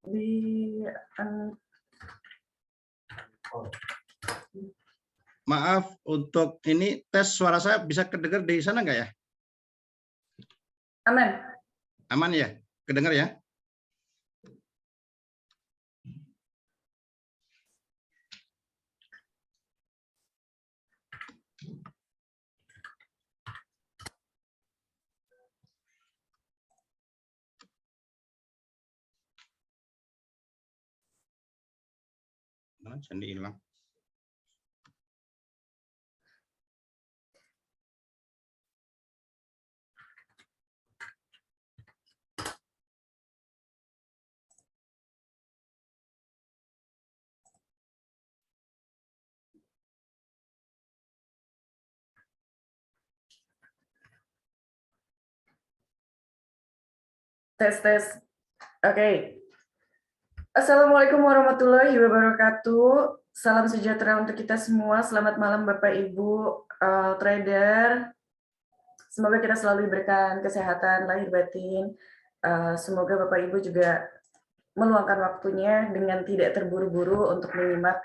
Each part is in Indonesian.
Di Maaf, untuk ini tes suara saya bisa kedengar di sana nggak ya? Aman. Aman ya? Kedengar ya? Nah, sandi hilang. Tes. Oke. Assalamualaikum warahmatullahi wabarakatuh. Salam sejahtera untuk kita semua. Selamat malam Bapak Ibu trader. Semoga kita selalu diberikan kesehatan lahir batin. Semoga Bapak Ibu juga meluangkan waktunya dengan tidak terburu-buru untuk menyimak.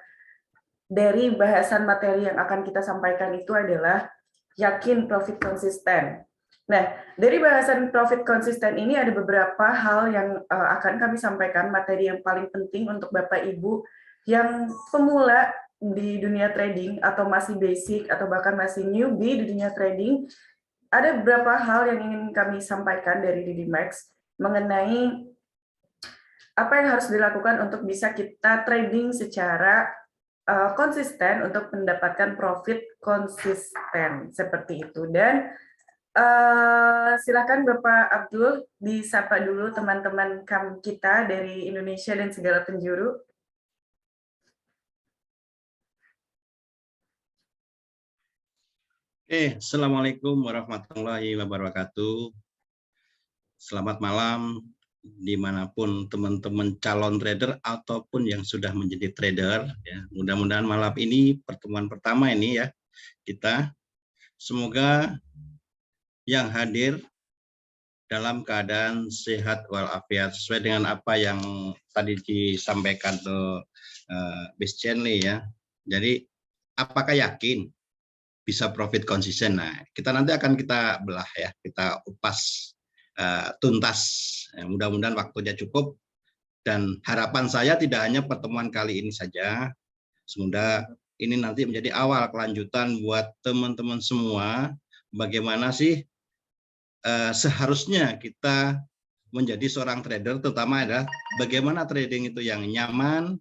Dari bahasan materi yang akan kita sampaikan itu adalah yakin profit konsisten. Nah, dari bahasan profit konsisten ini ada beberapa hal yang akan kami sampaikan, materi yang paling penting untuk Bapak Ibu yang pemula di dunia trading atau masih basic atau bahkan masih newbie di dunia trading. Ada beberapa hal yang ingin kami sampaikan dari Didimax mengenai apa yang harus dilakukan untuk bisa kita trading secara konsisten untuk mendapatkan profit konsisten seperti itu. Dan silakan Bapak Abdul disapa dulu teman-teman kita dari Indonesia dan segala penjuru. Assalamualaikum warahmatullahi wabarakatuh. Selamat malam dimanapun teman-teman calon trader ataupun yang sudah menjadi trader. Ya, mudah-mudahan malam ini pertemuan pertama ini ya kita. Semoga yang hadir dalam keadaan sehat walafiat sesuai dengan apa yang tadi disampaikan tuh Bis Chenley ya. Jadi apakah yakin bisa profit konsisten? Nah, kita nanti akan kita belah ya, kita upas tuntas. Ya, mudah-mudahan waktunya cukup dan harapan saya tidak hanya pertemuan kali ini saja. Semoga ini nanti menjadi awal kelanjutan buat teman-teman semua bagaimana sih seharusnya kita menjadi seorang trader, terutama adalah bagaimana trading itu yang nyaman,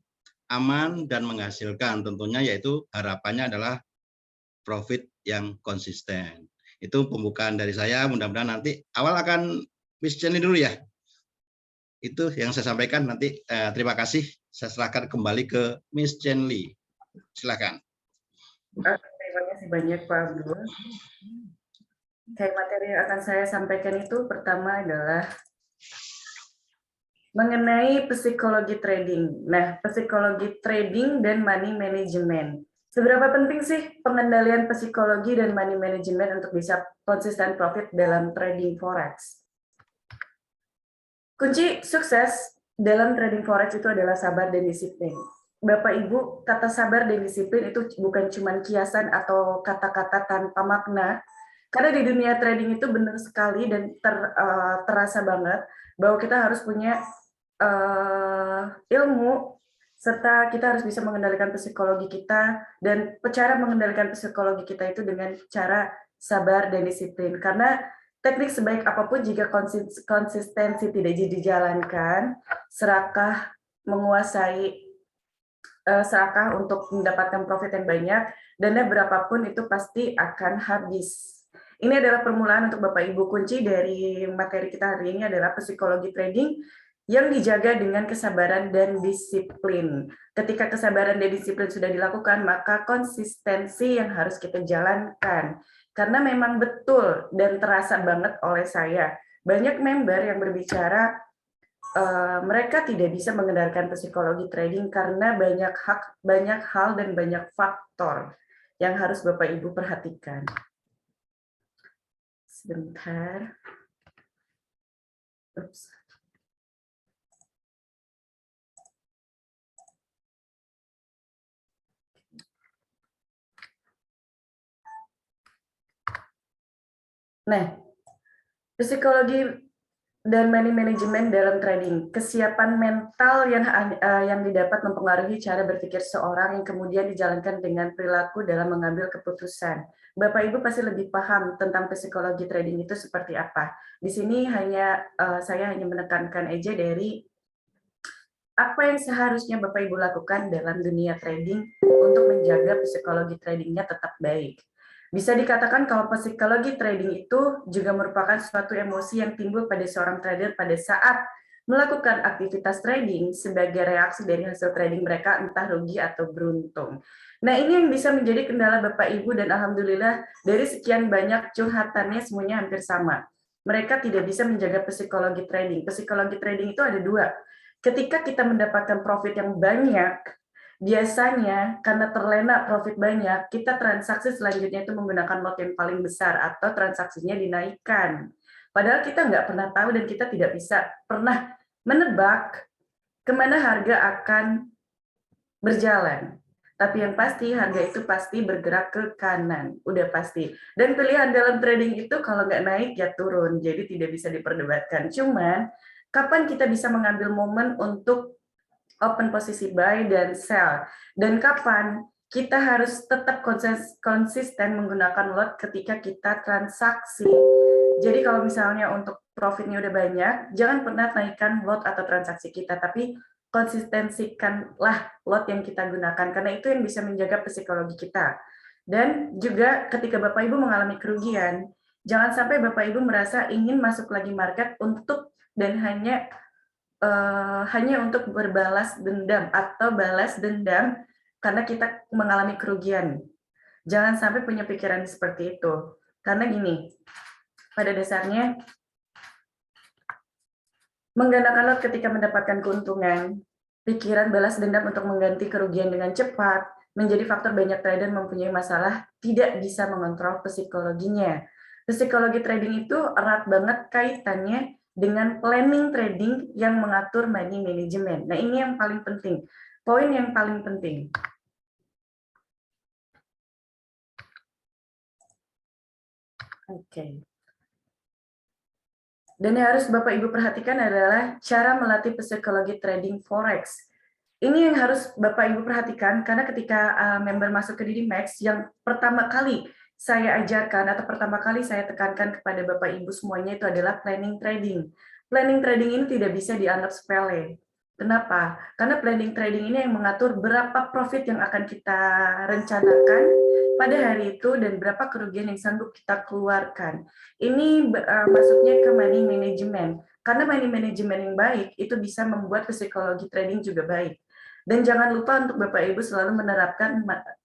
aman, dan menghasilkan. Tentunya yaitu harapannya adalah profit yang konsisten. Itu pembukaan dari saya, mudah-mudahan nanti awal akan Miss Jenny dulu ya. Itu yang saya sampaikan nanti. Terima kasih, saya serahkan kembali ke Miss Jenny. Silakan. Terima kasih banyak Pak Abdul. Kayak materi yang akan saya sampaikan itu pertama adalah mengenai psikologi trading. Nah, psikologi trading dan money management. Seberapa penting sih pengendalian psikologi dan money management untuk bisa konsisten profit dalam trading forex? Kunci sukses dalam trading forex itu adalah sabar dan disiplin. Bapak Ibu, kata sabar dan disiplin itu bukan cuma kiasan atau kata-kata tanpa makna. Karena di dunia trading itu benar sekali dan terasa banget bahwa kita harus punya ilmu serta kita harus bisa mengendalikan psikologi kita, dan cara mengendalikan psikologi kita itu dengan cara sabar dan disiplin. Karena teknik sebaik apapun jika konsistensi tidak dijalankan, serakah serakah untuk mendapatkan profit yang banyak, dana berapapun itu pasti akan habis. Ini adalah permulaan untuk Bapak Ibu. Kunci dari materi kita hari ini adalah psikologi trading yang dijaga dengan kesabaran dan disiplin. Ketika kesabaran dan disiplin sudah dilakukan, maka konsistensi yang harus kita jalankan. Karena memang betul dan terasa banget oleh saya, banyak member yang berbicara mereka tidak bisa mengendalikan psikologi trading karena banyak hal dan banyak faktor yang harus Bapak Ibu perhatikan. Sebentar. Oops. Nah, psikologi dan money management dalam trading, kesiapan mental yang didapat mempengaruhi cara berpikir seorang yang kemudian dijalankan dengan perilaku dalam mengambil keputusan. Bapak Ibu pasti lebih paham tentang psikologi trading itu seperti apa. Di sini saya hanya menekankan aja dari apa yang seharusnya Bapak Ibu lakukan dalam dunia trading untuk menjaga psikologi tradingnya tetap baik. Bisa dikatakan kalau psikologi trading itu juga merupakan suatu emosi yang timbul pada seorang trader pada saat melakukan aktivitas trading sebagai reaksi dari hasil trading mereka entah rugi atau beruntung. Nah, ini yang bisa menjadi kendala Bapak Ibu dan alhamdulillah dari sekian banyak curhatannya semuanya hampir sama. Mereka tidak bisa menjaga psikologi trading. Psikologi trading itu ada dua. Ketika kita mendapatkan profit yang banyak, biasanya karena terlena profit banyak, kita transaksi selanjutnya itu menggunakan lot yang paling besar atau transaksinya dinaikkan. Padahal kita nggak pernah tahu dan kita tidak bisa pernah menebak kemana harga akan berjalan. Tapi yang pasti harga itu pasti bergerak ke kanan, udah pasti. Dan pilihan dalam trading itu kalau nggak naik ya turun, jadi tidak bisa diperdebatkan. Cuman kapan kita bisa mengambil momen untuk open posisi buy dan sell, dan kapan kita harus tetap konsisten menggunakan lot ketika kita transaksi. Jadi kalau misalnya untuk profitnya udah banyak, jangan pernah naikkan lot atau transaksi kita, tapi konsistensikanlah lot yang kita gunakan, karena itu yang bisa menjaga psikologi kita. Dan juga ketika Bapak Ibu mengalami kerugian, jangan sampai Bapak Ibu merasa ingin masuk lagi market untuk dan hanya untuk berbalas dendam atau balas dendam karena kita mengalami kerugian. Jangan sampai punya pikiran seperti itu. Karena gini, pada dasarnya menggunakan lot ketika mendapatkan keuntungan, pikiran balas dendam untuk mengganti kerugian dengan cepat, menjadi faktor banyak trader mempunyai masalah tidak bisa mengontrol psikologinya. Psikologi trading itu erat banget kaitannya dengan planning trading yang mengatur money management. Nah, ini yang paling penting. Poin yang paling penting. Oke. Dan yang harus Bapak Ibu perhatikan adalah cara melatih psikologi trading forex. Ini yang harus Bapak Ibu perhatikan karena ketika member masuk ke DidiMax, yang pertama kali saya ajarkan atau pertama kali saya tekankan kepada Bapak Ibu semuanya itu adalah planning trading. Planning trading ini tidak bisa dianggap sepele. Kenapa? Karena planning trading ini yang mengatur berapa profit yang akan kita rencanakan pada hari itu dan berapa kerugian yang sanggup kita keluarkan. Ini masuknya ke money management. Karena money management yang baik itu bisa membuat psikologi trading juga baik. Dan jangan lupa untuk Bapak Ibu selalu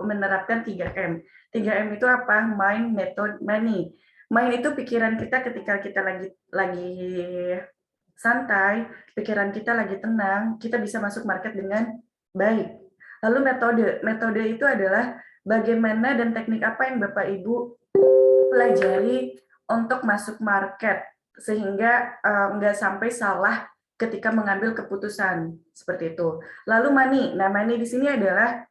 menerapkan 3M. 3M itu apa? Mind, method, money. Mind itu pikiran kita ketika kita lagi santai, pikiran kita lagi tenang, kita bisa masuk market dengan baik. Lalu metode itu adalah bagaimana dan teknik apa yang Bapak Ibu pelajari untuk masuk market sehingga nggak sampai salah ketika mengambil keputusan seperti itu. Lalu money. Nah, money di sini adalah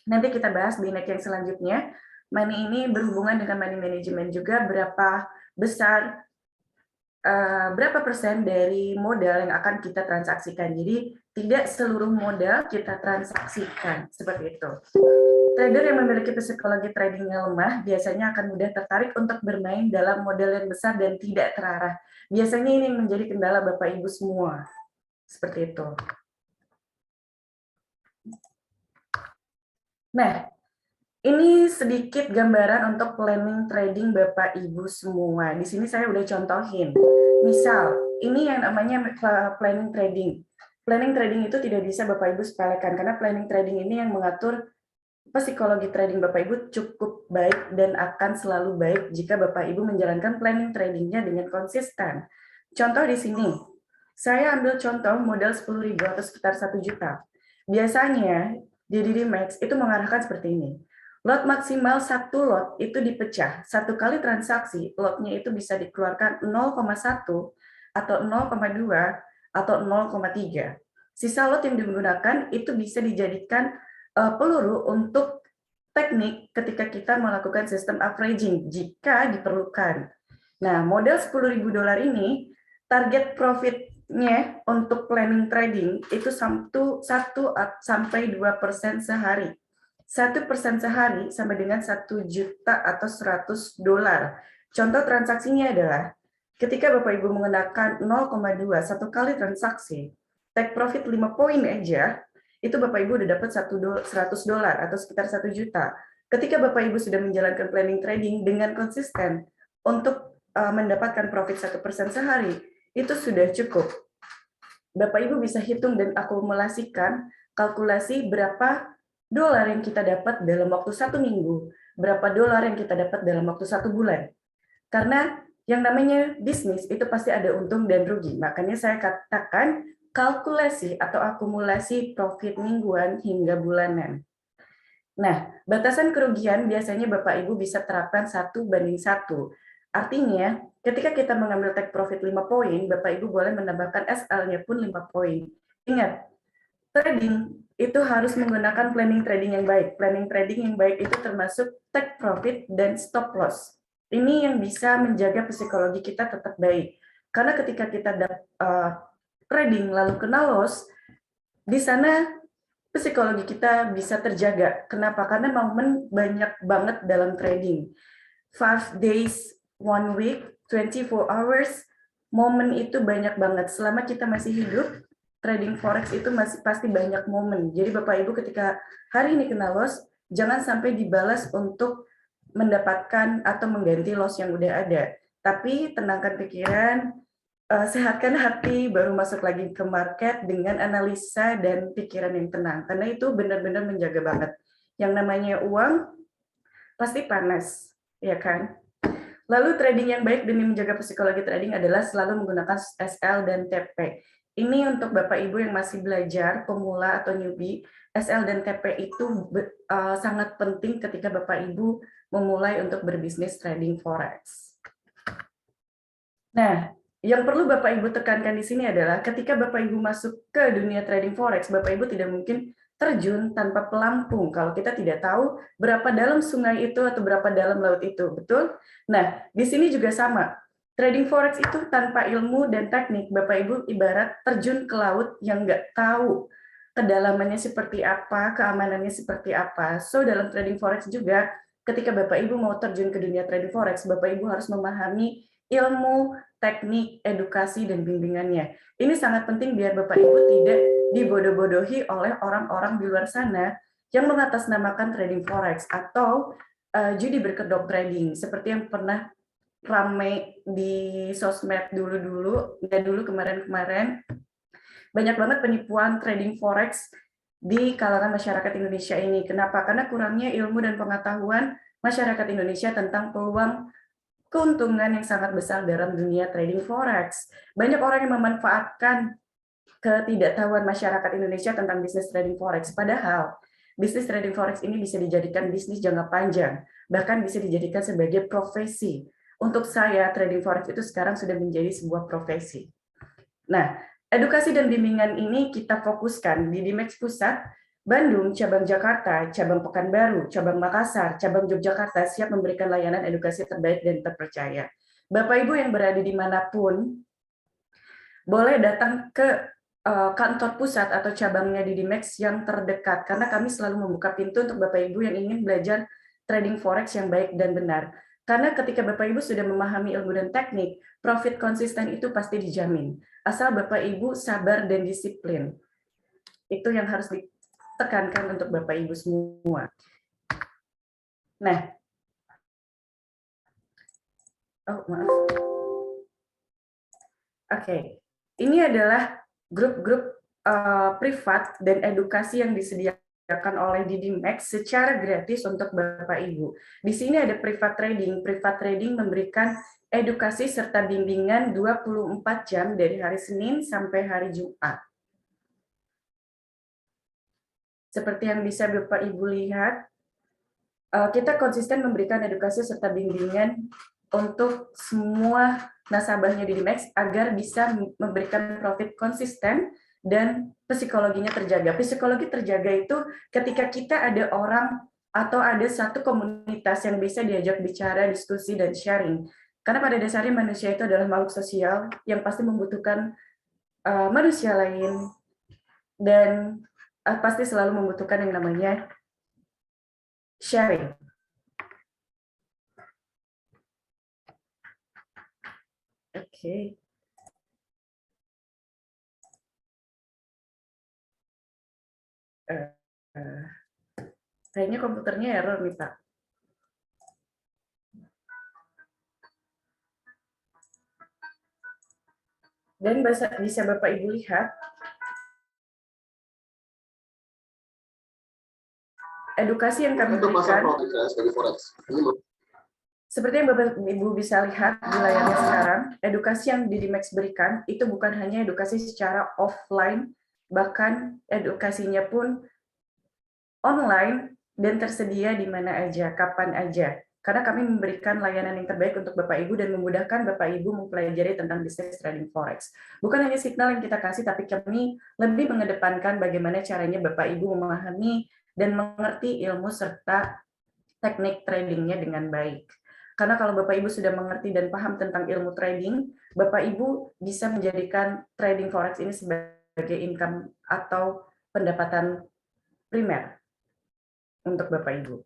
nanti kita bahas di next yang selanjutnya. Money ini berhubungan dengan money management juga, berapa persen dari modal yang akan kita transaksikan. Jadi tidak seluruh modal kita transaksikan seperti itu. Trader yang memiliki psikologi trading yang lemah biasanya akan mudah tertarik untuk bermain dalam modal yang besar dan tidak terarah. Biasanya ini yang menjadi kendala Bapak Ibu semua. Seperti itu. Nah, ini sedikit gambaran untuk planning trading Bapak Ibu semua. Di sini saya udah contohin. Misal, ini yang namanya planning trading. Planning trading itu tidak bisa Bapak Ibu sepelekan karena planning trading ini yang mengatur psikologi trading Bapak Ibu cukup baik dan akan selalu baik jika Bapak Ibu menjalankan planning tradingnya dengan konsisten. Contoh di sini, saya ambil contoh modal 10.000 atau sekitar 1 juta. Biasanya di DidiMax itu mengarahkan seperti ini. Lot maksimal satu lot itu dipecah. Satu kali transaksi, lotnya itu bisa dikeluarkan 0,1 atau 0,2 atau 0,3. Sisa lot yang digunakan itu bisa dijadikan peluru untuk teknik ketika kita melakukan sistem averaging jika diperlukan. Nah, modal $10.000 ini, target profitnya untuk planning trading itu 1 sampai 2% sehari. 1% sehari sama dengan 1 juta atau $100. Contoh transaksinya adalah ketika Bapak Ibu menggunakan 0,2 satu kali transaksi, take profit 5 poin aja, itu Bapak Ibu udah dapat $100 atau sekitar 1 juta. Ketika Bapak Ibu sudah menjalankan planning trading dengan konsisten untuk mendapatkan profit 1% sehari, itu sudah cukup. Bapak Ibu bisa hitung dan akumulasikan kalkulasi berapa dolar yang kita dapat dalam waktu 1 minggu, berapa dolar yang kita dapat dalam waktu 1 bulan. Karena yang namanya bisnis itu pasti ada untung dan rugi. Makanya saya katakan kalkulasi atau akumulasi profit mingguan hingga bulanan. Nah, batasan kerugian biasanya Bapak Ibu bisa terapkan 1:1. Artinya, ketika kita mengambil take profit 5 poin, Bapak Ibu boleh menambahkan SL-nya pun 5 poin. Ingat, trading itu harus menggunakan planning trading yang baik. Planning trading yang baik itu termasuk take profit dan stop loss. Ini yang bisa menjaga psikologi kita tetap baik. Karena ketika kita trading lalu kena loss, di sana psikologi kita bisa terjaga. Kenapa? Karena momen banyak banget dalam trading. 5 days, 1 week, 24 hours, momen itu banyak banget. Selama kita masih hidup, trading forex itu masih pasti banyak momen. Jadi Bapak Ibu ketika hari ini kena loss, jangan sampai dibalas untuk mendapatkan atau mengganti loss yang udah ada. Tapi tenangkan pikiran, sehatkan hati, baru masuk lagi ke market dengan analisa dan pikiran yang tenang. Karena itu benar-benar menjaga banget. Yang namanya uang pasti panas, ya kan? Lalu trading yang baik demi menjaga psikologi trading adalah selalu menggunakan SL dan TP. Ini untuk Bapak Ibu yang masih belajar, pemula atau newbie, SL dan TP itu sangat penting ketika Bapak Ibu memulai untuk berbisnis trading forex. Nah, yang perlu Bapak Ibu tekankan di sini adalah ketika Bapak Ibu masuk ke dunia trading forex, Bapak Ibu tidak mungkin terjun tanpa pelampung kalau kita tidak tahu berapa dalam sungai itu atau berapa dalam laut itu, betul? Nah, di sini juga sama. Trading forex itu tanpa ilmu dan teknik, Bapak Ibu ibarat terjun ke laut yang nggak tahu kedalamannya seperti apa, keamanannya seperti apa. So, dalam trading forex juga, ketika Bapak Ibu mau terjun ke dunia trading forex, Bapak Ibu harus memahami ilmu, teknik, edukasi, dan bimbingannya. Ini sangat penting biar Bapak Ibu tidak dibodoh-bodohi oleh orang-orang di luar sana yang mengatasnamakan trading forex atau judi berkedok trading, seperti yang pernah ramai di sosmed dulu-dulu, nggak dulu kemarin-kemarin, banyak banget penipuan trading forex di kalangan masyarakat Indonesia ini. Kenapa? Karena kurangnya ilmu dan pengetahuan masyarakat Indonesia tentang peluang keuntungan yang sangat besar dalam dunia trading forex. Banyak orang yang memanfaatkan ketidaktahuan masyarakat Indonesia tentang bisnis trading forex. Padahal bisnis trading forex ini bisa dijadikan bisnis jangka panjang, bahkan bisa dijadikan sebagai profesi. Untuk saya, trading forex itu sekarang sudah menjadi sebuah profesi. Nah, edukasi dan bimbingan ini kita fokuskan di Dimex Pusat, Bandung, cabang Jakarta, cabang Pekanbaru, cabang Makassar, cabang Yogyakarta siap memberikan layanan edukasi terbaik dan terpercaya. Bapak Ibu yang berada dimanapun, boleh datang ke kantor pusat atau cabangnya di Dimex yang terdekat, karena kami selalu membuka pintu untuk Bapak Ibu yang ingin belajar trading forex yang baik dan benar. Karena ketika Bapak Ibu sudah memahami ilmu dan teknik, profit konsisten itu pasti dijamin. Asal Bapak Ibu sabar dan disiplin. Itu yang harus ditekankan untuk Bapak Ibu semua. Nah, Oke. Ini adalah grup-grup privat dan edukasi yang disediakan oleh Didimex secara gratis untuk Bapak Ibu. Di sini ada privat trading. Privat trading memberikan edukasi serta bimbingan 24 jam dari hari Senin sampai hari Jumat. Seperti yang bisa Bapak Ibu lihat, kita konsisten memberikan edukasi serta bimbingan untuk semua nasabahnya di Dimex agar bisa memberikan profit konsisten dan psikologinya terjaga. Psikologi terjaga itu ketika kita ada orang atau ada satu komunitas yang bisa diajak bicara, diskusi, dan sharing. Karena pada dasarnya manusia itu adalah makhluk sosial yang pasti membutuhkan manusia lain dan pasti selalu membutuhkan yang namanya sharing. Oke. Kayaknya komputernya error nih, Pak. Dan bisa Bapak Ibu lihat, edukasi yang kami berikan, seperti yang Bapak Ibu bisa lihat di layarnya sekarang, edukasi yang Didimex berikan itu bukan hanya edukasi secara offline, bahkan edukasinya pun online dan tersedia di mana aja, kapan aja. Karena kami memberikan layanan yang terbaik untuk Bapak Ibu dan memudahkan Bapak Ibu mempelajari tentang bisnis trading forex. Bukan hanya signal yang kita kasih, tapi kami lebih mengedepankan bagaimana caranya Bapak Ibu memahami dan mengerti ilmu serta teknik tradingnya dengan baik. Karena kalau Bapak Ibu sudah mengerti dan paham tentang ilmu trading, Bapak Ibu bisa menjadikan trading forex ini sebagai income atau pendapatan primer untuk Bapak Ibu.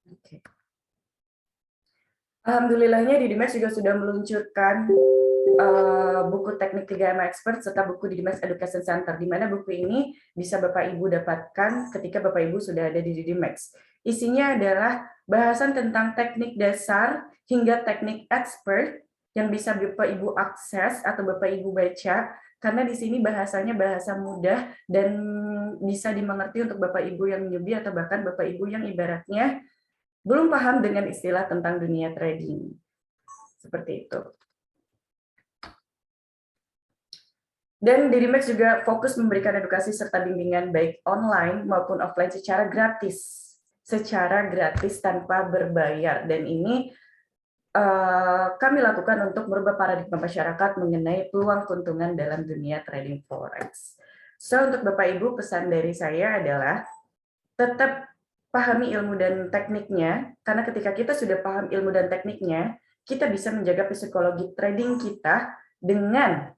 Oke. Alhamdulillahnya Didimex juga sudah meluncurkan buku teknik 3M Expert serta buku Didimex Education Center, di mana buku ini bisa Bapak Ibu dapatkan ketika Bapak Ibu sudah ada di Didimex. Isinya adalah bahasan tentang teknik dasar hingga teknik expert yang bisa Bapak Ibu akses atau Bapak Ibu baca, karena di sini bahasanya bahasa mudah dan bisa dimengerti untuk Bapak Ibu yang newbie atau bahkan Bapak Ibu yang ibaratnya belum paham dengan istilah tentang dunia trading. Seperti itu. Dan Didimex juga fokus memberikan edukasi serta bimbingan baik online maupun offline secara gratis. Secara gratis tanpa berbayar. Dan ini kami lakukan untuk merubah paradigma masyarakat mengenai peluang keuntungan dalam dunia trading forex. So, untuk Bapak Ibu, pesan dari saya adalah tetap pahami ilmu dan tekniknya, karena ketika kita sudah paham ilmu dan tekniknya, kita bisa menjaga psikologi trading kita dengan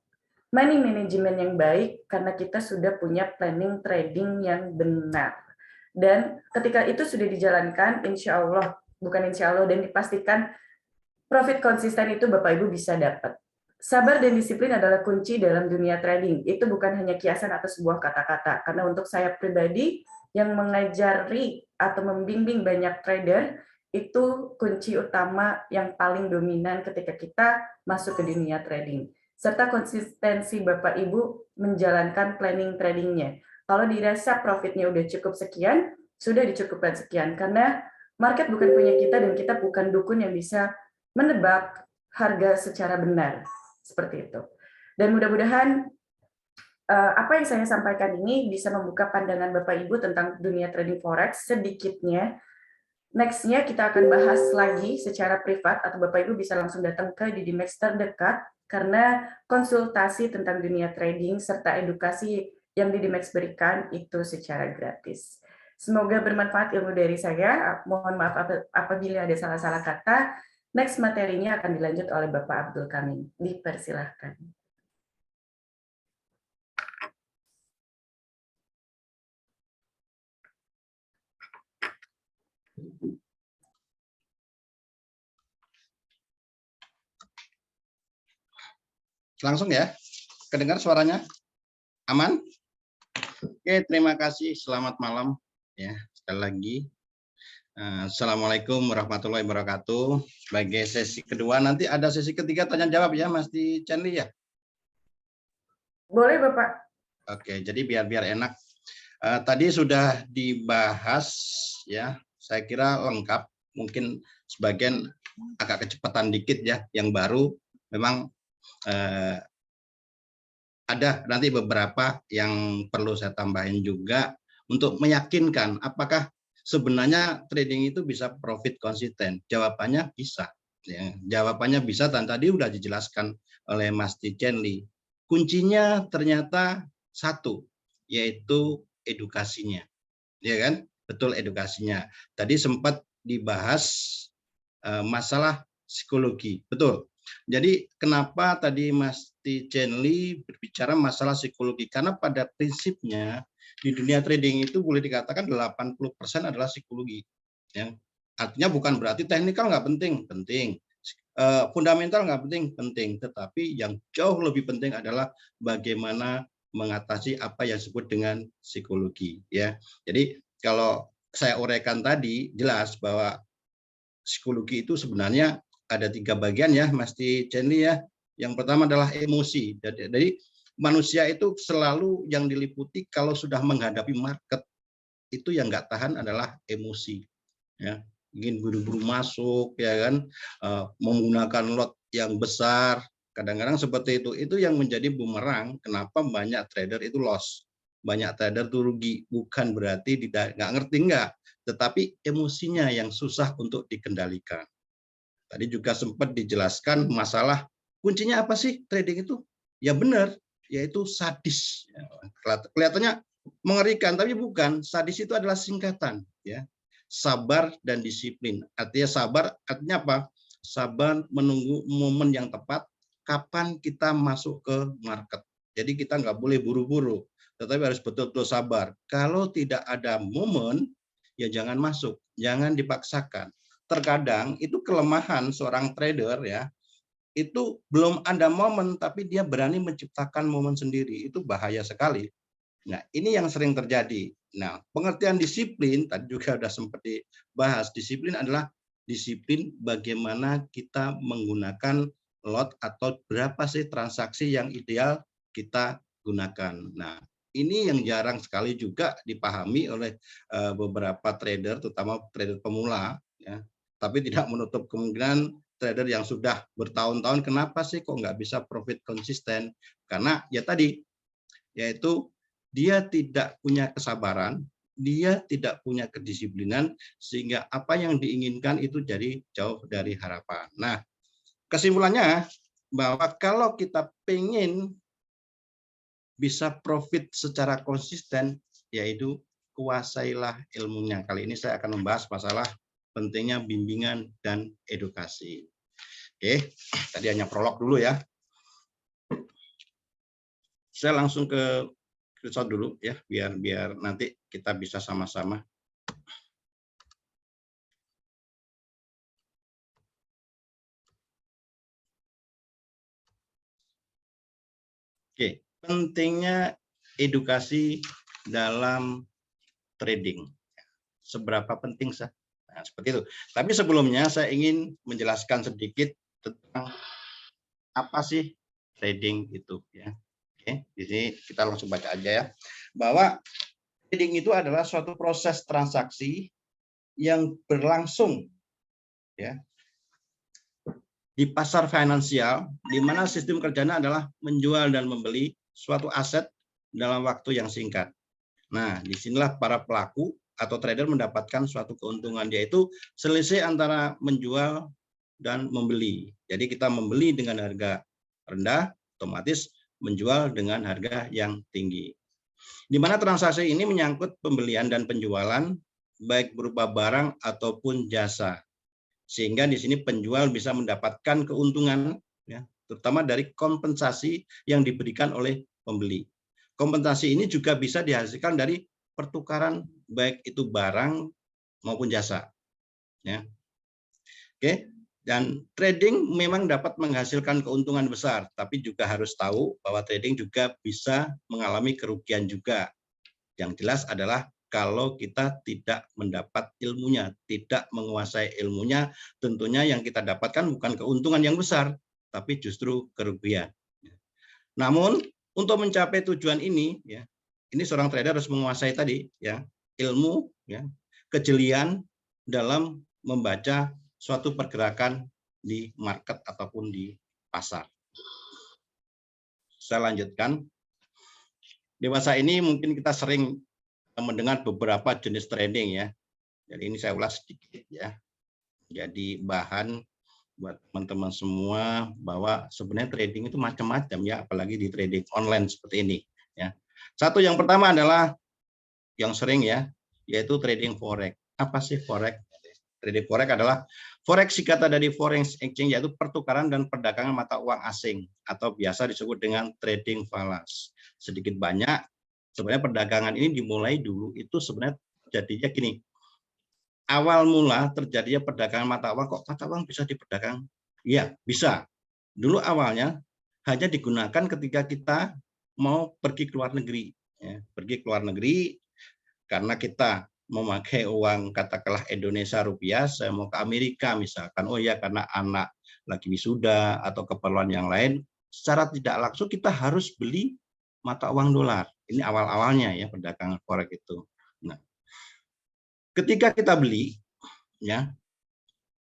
money management yang baik, karena kita sudah punya planning trading yang benar. Dan ketika itu sudah dijalankan, insya Allah, bukan insya Allah, dan dipastikan profit konsisten itu Bapak Ibu bisa dapat. Sabar dan disiplin adalah kunci dalam dunia trading. Itu bukan hanya kiasan atau sebuah kata-kata, karena untuk saya pribadi, yang mengajari atau membimbing banyak trader itu kunci utama yang paling dominan ketika kita masuk ke dunia trading. Serta konsistensi Bapak Ibu menjalankan planning tradingnya. Kalau dirasa profitnya udah cukup sekian, sudah dicukupkan sekian. Karena market bukan punya kita dan kita bukan dukun yang bisa menebak harga secara benar. Seperti itu. Dan mudah-mudahan apa yang saya sampaikan ini bisa membuka pandangan Bapak Ibu tentang dunia trading forex sedikitnya. Next-nya kita akan bahas lagi secara privat atau Bapak Ibu bisa langsung datang ke Didimex terdekat karena konsultasi tentang dunia trading serta edukasi yang Didimex berikan itu secara gratis. Semoga bermanfaat ilmu dari saya. Mohon maaf apabila ada salah-salah kata. Next materinya akan dilanjut oleh Bapak Abdul Kamim. Dipersilahkan. Langsung ya, kedengar suaranya? Aman? Oke, terima kasih. Selamat malam. Ya, sekali lagi. Assalamualaikum warahmatullahi wabarakatuh. Sebagai sesi kedua, nanti ada sesi ketiga tanya jawab ya, Mas di Chenli ya? Boleh, Bapak. Oke, jadi biar enak. Tadi sudah dibahas ya, saya kira lengkap. Mungkin sebagian agak kecepatan dikit ya, yang baru memang ada nanti beberapa yang perlu saya tambahin juga untuk meyakinkan apakah sebenarnya trading itu bisa profit konsisten. Jawabannya bisa. Ya, jawabannya bisa dan tadi sudah dijelaskan oleh Mas Chenli. Kuncinya ternyata satu, yaitu edukasinya. ya kan? Betul edukasinya. Tadi sempat dibahas masalah psikologi, betul. Jadi kenapa tadi Mas Tijenli berbicara masalah psikologi? Karena pada prinsipnya di dunia trading itu boleh dikatakan 80% adalah psikologi. Ya. Artinya bukan berarti teknikal nggak penting, penting. Fundamental nggak penting, penting. Tetapi yang jauh lebih penting adalah bagaimana mengatasi apa yang disebut dengan psikologi. Ya. Jadi kalau saya uraikan tadi jelas bahwa psikologi itu sebenarnya ada 3 bagian ya, Mas Tijenli ya. Yang pertama adalah emosi. Jadi manusia itu selalu yang diliputi kalau sudah menghadapi market itu yang nggak tahan adalah emosi. Ya, ingin buru-buru masuk, ya kan, menggunakan lot yang besar. Kadang-kadang seperti itu yang menjadi bumerang. Kenapa banyak trader itu loss, banyak trader itu rugi. Bukan berarti tidak nggak ngerti nggak, tetapi emosinya yang susah untuk dikendalikan. Tadi juga sempat dijelaskan masalah kuncinya apa sih trading itu? Ya benar, yaitu sadis. Kelihatannya mengerikan, tapi bukan. Sadis itu adalah singkatan, ya. Sabar dan disiplin. Artinya sabar, artinya apa? Sabar menunggu momen yang tepat kapan kita masuk ke market. Jadi kita nggak boleh buru-buru, tetapi harus betul-betul sabar. Kalau tidak ada momen, ya jangan masuk, jangan dipaksakan. Terkadang itu kelemahan seorang trader ya, itu belum ada momen tapi dia berani menciptakan momen sendiri, itu bahaya sekali. Nah, ini yang sering terjadi. Nah, pengertian disiplin tadi juga sudah sempat dibahas. Disiplin adalah disiplin bagaimana kita menggunakan lot atau berapa sih transaksi yang ideal kita gunakan. Nah, ini yang jarang sekali juga dipahami oleh beberapa trader, terutama trader pemula, ya. Tapi tidak menutup kemungkinan trader yang sudah bertahun-tahun, kenapa sih kok nggak bisa profit konsisten? Karena ya tadi, yaitu dia tidak punya kesabaran, dia tidak punya kedisiplinan, sehingga apa yang diinginkan itu jadi jauh dari harapan. Nah, kesimpulannya bahwa kalau kita pengen bisa profit secara konsisten, yaitu kuasailah ilmunya. Kali ini saya akan membahas masalah pentingnya bimbingan dan edukasi. Oke, tadi hanya prolog dulu ya. Saya langsung ke screenshot dulu ya, biar nanti kita bisa sama-sama. Oke, pentingnya edukasi dalam trading. Seberapa penting sih? Nah, seperti itu. Tapi sebelumnya saya ingin menjelaskan sedikit tentang apa sih trading itu ya. Oke, di sini kita langsung baca aja ya. Bahwa trading itu adalah suatu proses transaksi yang berlangsung ya di pasar finansial, di mana sistem kerjanya adalah menjual dan membeli suatu aset dalam waktu yang singkat. Nah, disinilah para pelaku atau trader mendapatkan suatu keuntungan, yaitu selisih antara menjual dan membeli. Jadi kita membeli dengan harga rendah, otomatis menjual dengan harga yang tinggi. Di mana transaksi ini menyangkut pembelian dan penjualan, baik berupa barang ataupun jasa. Sehingga di sini penjual bisa mendapatkan keuntungan, ya, terutama dari kompensasi yang diberikan oleh pembeli. Kompensasi ini juga bisa dihasilkan dari pertukaran baik itu barang maupun jasa. Ya. Oke, dan trading memang dapat menghasilkan keuntungan besar, tapi juga harus tahu bahwa trading juga bisa mengalami kerugian juga. Yang jelas adalah kalau kita tidak mendapat ilmunya, tidak menguasai ilmunya, tentunya yang kita dapatkan bukan keuntungan yang besar, tapi justru kerugian. Namun untuk mencapai tujuan ini, ya, ini seorang trader harus menguasai tadi, ya, ilmu, ya, kejelian dalam membaca suatu pergerakan di market ataupun di pasar. Saya lanjutkan. Di masa ini mungkin kita sering mendengar beberapa jenis trading ya. Jadi ini saya ulas sedikit ya. Jadi bahan buat teman-teman semua bahwa sebenarnya trading itu macam-macam ya, apalagi di trading online seperti ini ya. Satu yang pertama adalah yang sering ya, yaitu trading forex. Apa sih forex? Trading forex adalah forex singkatan dari foreign exchange, yaitu pertukaran dan perdagangan mata uang asing atau biasa disebut dengan trading falas. Sedikit banyak sebenarnya perdagangan ini dimulai dulu itu sebenarnya jadinya gini. Awal mula terjadinya perdagangan mata uang, kok mata uang bisa diperdagang? Iya, bisa. Dulu awalnya hanya digunakan ketika kita mau pergi ke luar negeri. Ya, pergi ke luar negeri karena kita memakai uang katakanlah Indonesia rupiah, saya mau ke Amerika misalkan, oh ya karena anak lagi wisuda atau keperluan yang lain, secara tidak langsung kita harus beli mata uang dolar. Ini awal-awalnya ya perdagangan forex itu. Nah, ketika kita beli, ya,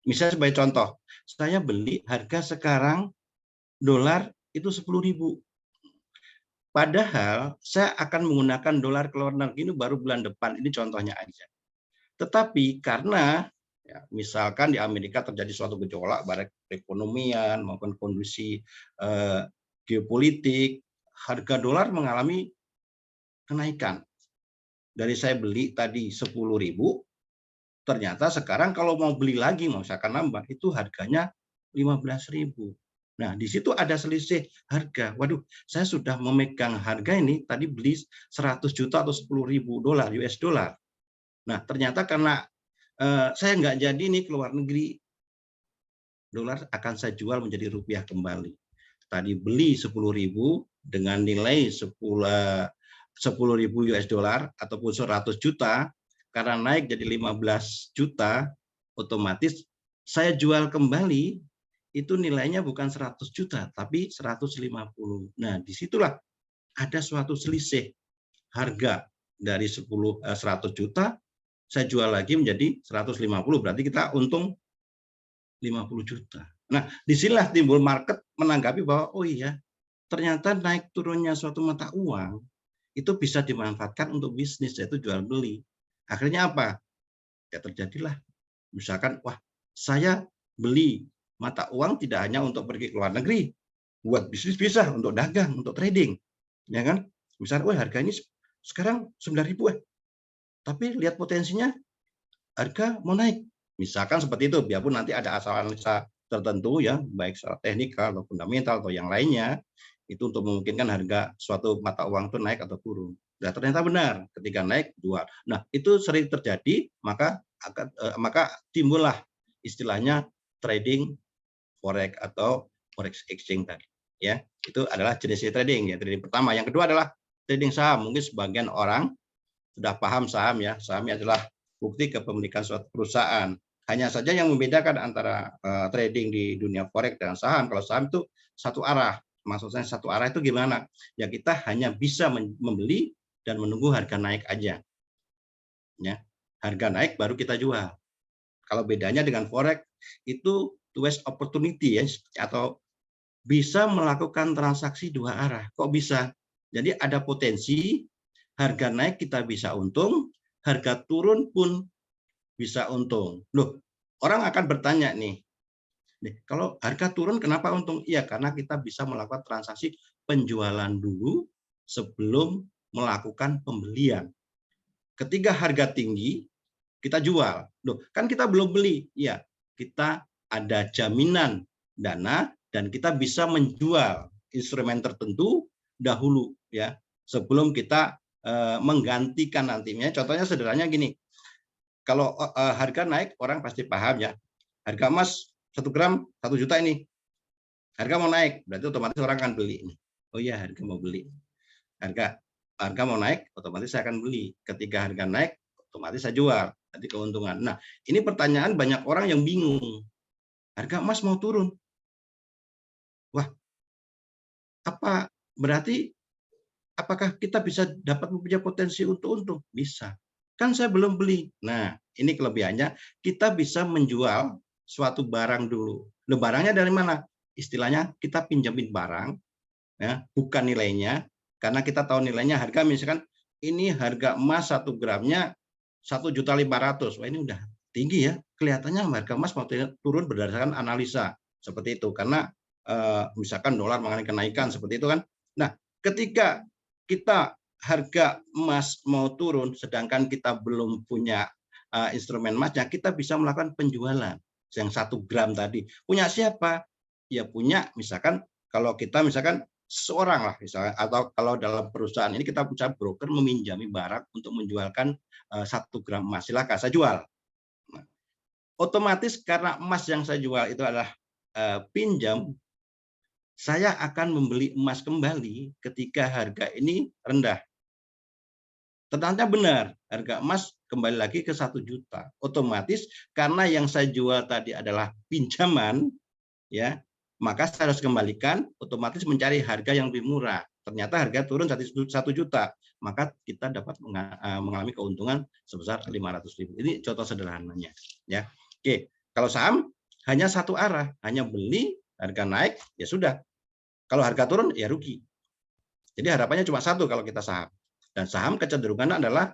misalnya sebagai contoh, saya beli harga sekarang dolar itu 10.000. Padahal saya akan menggunakan dolar ke luar negeri ini baru bulan depan. Ini contohnya aja. Tetapi karena ya, misalkan di Amerika terjadi suatu gejolak baik perekonomian maupun kondisi geopolitik, harga dolar mengalami kenaikan. Dari saya beli tadi 10.000, ternyata sekarang kalau mau beli lagi, mau misalkan nambah, itu harganya 15.000. Nah, di situ ada selisih harga. Waduh, saya sudah memegang harga ini, tadi beli 100 juta atau 10.000 dolar, US dollar. Nah, ternyata karena saya nggak jadi nih ke luar negeri, dolar akan saya jual menjadi rupiah kembali. Tadi beli 10.000 dengan nilai 10.000 US dollar ataupun 100 juta, karena naik jadi 15 juta, otomatis saya jual kembali, itu nilainya bukan 100 juta, tapi 150. Nah, disitulah ada suatu selisih harga dari 100 juta, saya jual lagi menjadi 150, berarti kita untung 50 juta. Nah, disinilah timbul market menanggapi bahwa, oh iya, ternyata naik turunnya suatu mata uang, itu bisa dimanfaatkan untuk bisnis, yaitu jual beli. Akhirnya apa? Ya terjadilah, misalkan, wah, saya beli mata uang tidak hanya untuk pergi ke luar negeri, buat bisnis bisa, untuk dagang, untuk trading, ya kan? Misalnya, wah harga ini sekarang 9.000 tapi lihat potensinya harga mau naik. Misalkan seperti itu, biarpun nanti ada asal analisa tertentu ya, baik secara teknikal atau fundamental atau yang lainnya, itu untuk memungkinkan harga suatu mata uang itu naik atau turun. Nah, ternyata benar, ketika naik jual. Nah, itu sering terjadi, maka timbullah istilahnya trading forex atau forex exchange tadi. Ya, itu adalah jenis trading ya. Trading pertama. Yang kedua adalah trading saham. Mungkin sebagian orang sudah paham saham ya. Sahamnya adalah bukti kepemilikan suatu perusahaan. Hanya saja yang membedakan antara trading di dunia forex dan saham. Kalau saham itu satu arah. Maksudnya satu arah itu gimana? Ya kita hanya bisa membeli dan menunggu harga naik aja. Ya, harga naik baru kita jual. Kalau bedanya dengan forex itu to waste opportunity ya, atau bisa melakukan transaksi dua arah. Kok bisa? Jadi ada potensi harga naik kita bisa untung, harga turun pun bisa untung. Loh, orang akan bertanya nih, kalau harga turun kenapa untung? Iya, karena kita bisa melakukan transaksi penjualan dulu sebelum melakukan pembelian. Ketika harga tinggi, kita jual. Loh, kan kita belum beli. Iya, kita ada jaminan dana dan kita bisa menjual instrumen tertentu dahulu ya, sebelum kita menggantikan nantinya. Contohnya sederhananya gini. Kalau harga naik, orang pasti paham ya. Harga emas 1 gram 1 juta ini. Harga mau naik, berarti otomatis orang akan beli. Oh iya, harga mau beli. Harga mau naik, otomatis saya akan beli. Ketika harga naik, otomatis saya jual. Nanti keuntungan. Nah, ini pertanyaan banyak orang yang bingung. Harga emas mau turun. Wah, apa berarti apakah kita bisa dapat mempunyai potensi untuk untung? Bisa. Kan saya belum beli. Nah, ini kelebihannya, kita bisa menjual suatu barang dulu. Loh, barangnya dari mana? Istilahnya kita pinjamin barang, ya, bukan nilainya, karena kita tahu nilainya harga, misalkan ini harga emas 1 gramnya 1.500.000. Wah, ini udah tinggi ya. Kelihatannya harga emas mau turun berdasarkan analisa seperti itu, karena misalkan dolar mengalami kenaikan seperti itu kan. Nah, ketika kita harga emas mau turun, sedangkan kita belum punya instrumen emasnya, kita bisa melakukan penjualan yang 1 gram tadi. Punya siapa? Ya punya, misalkan kalau kita misalkan seorang lah misalnya, atau kalau dalam perusahaan ini kita bisa broker meminjami barang untuk menjualkan 1 gram emas, silakan saya jual. Nah, otomatis karena emas yang saya jual itu adalah pinjam, saya akan membeli emas kembali ketika harga ini rendah. Ternyata benar, harga emas kembali lagi ke 1 juta. Otomatis karena yang saya jual tadi adalah pinjaman, ya, maka saya harus kembalikan, otomatis mencari harga yang lebih murah. Ternyata harga turun 1 juta, maka kita dapat mengalami keuntungan sebesar 500.000. Ini contoh sederhananya, ya. Oke, kalau saham hanya satu arah, hanya beli, harga naik, ya sudah. Kalau harga turun, ya rugi. Jadi harapannya cuma satu kalau kita saham. Dan saham kecenderungannya adalah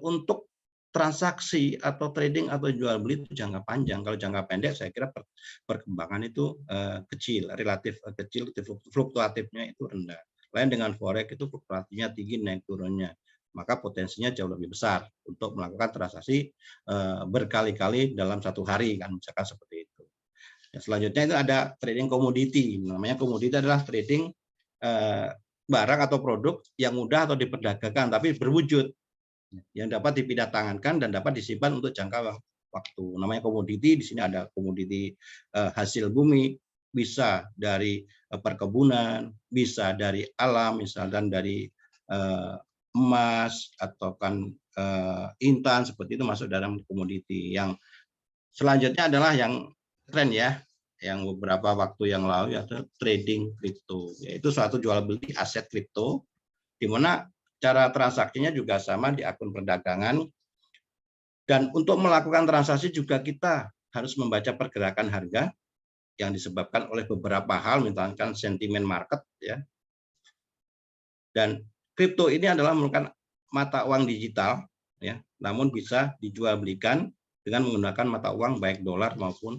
untuk transaksi atau trading atau jual beli itu jangka panjang. Kalau jangka pendek saya kira perkembangan itu kecil, relatif kecil, fluktuatifnya itu rendah. Lain dengan forex itu fluktuasinya tinggi, naik turunnya. Maka potensinya jauh lebih besar untuk melakukan transaksi berkali-kali dalam 1 hari, kan misalkan seperti itu. Selanjutnya itu ada trading komoditi. Namanya komoditi adalah trading barang atau produk yang mudah atau diperdagangkan tapi berwujud, yang dapat dipindah-tangankan dan dapat disimpan untuk jangka waktu. Namanya komoditi. Di sini ada komoditi hasil bumi, bisa dari perkebunan, bisa dari alam, misalkan dari emas atau kan intan, seperti itu masuk dalam komoditi. Yang selanjutnya adalah yang tren, ya, yang beberapa waktu yang lalu, yaitu trading kripto, yaitu suatu jual beli aset kripto, di mana cara transaksinya juga sama di akun perdagangan. Dan untuk melakukan transaksi juga kita harus membaca pergerakan harga yang disebabkan oleh beberapa hal, misalkan sentimen market, ya. Dan kripto ini adalah merupakan mata uang digital, ya, namun bisa dijual belikan dengan menggunakan mata uang baik dolar maupun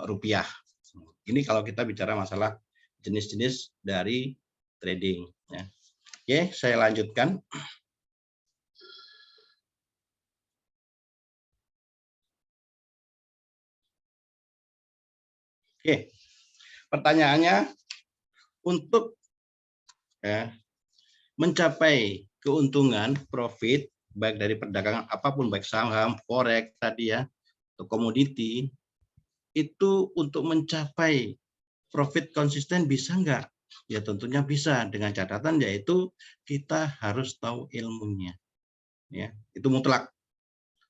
rupiah. Ini kalau kita bicara masalah jenis-jenis dari trading, ya. Oke, saya lanjutkan. Oke, pertanyaannya, untuk mencapai keuntungan, profit, baik dari perdagangan apapun, baik saham, forex tadi, ya, atau komoditi, itu untuk mencapai profit konsisten bisa nggak? Ya tentunya bisa, dengan catatan yaitu kita harus tahu ilmunya, ya, itu mutlak.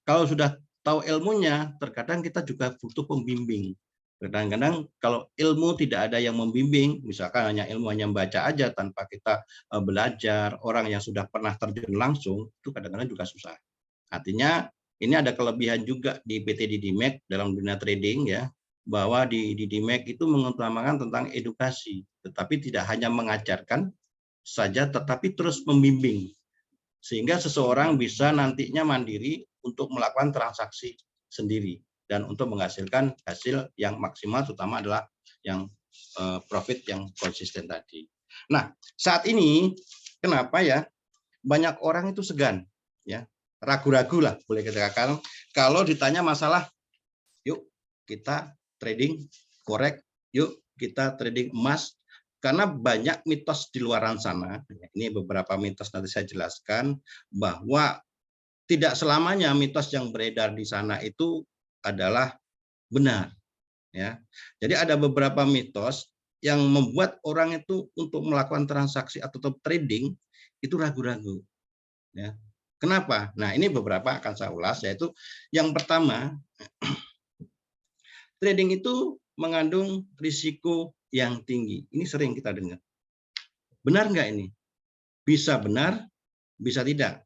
Kalau sudah tahu ilmunya, terkadang kita juga butuh pembimbing. Kadang-kadang kalau ilmu tidak ada yang membimbing, misalkan hanya ilmu hanya membaca aja tanpa kita belajar, orang yang sudah pernah terjun langsung, itu kadang-kadang juga susah. Artinya ini ada kelebihan juga di PT Didimek dalam dunia trading, ya, bahwa di Didimek itu mengutamakan tentang edukasi, tetapi tidak hanya mengajarkan saja, tetapi terus membimbing, sehingga seseorang bisa nantinya mandiri untuk melakukan transaksi sendiri dan untuk menghasilkan hasil yang maksimal, terutama adalah yang profit yang konsisten tadi. Nah, saat ini kenapa, ya, banyak orang itu segan, ya, ragu-ragu lah boleh kita katakan kalau ditanya masalah, yuk kita trading forex, yuk kita trading emas, karena banyak mitos di luar sana. Ini beberapa mitos nanti saya jelaskan, bahwa tidak selamanya mitos yang beredar di sana itu adalah benar, ya. Jadi ada beberapa mitos yang membuat orang itu untuk melakukan transaksi atau trading itu ragu-ragu, ya. Kenapa? Nah, ini beberapa akan saya ulas, yaitu yang pertama, trading itu mengandung risiko yang tinggi. Ini sering kita dengar. Benar nggak ini? Bisa benar, bisa tidak.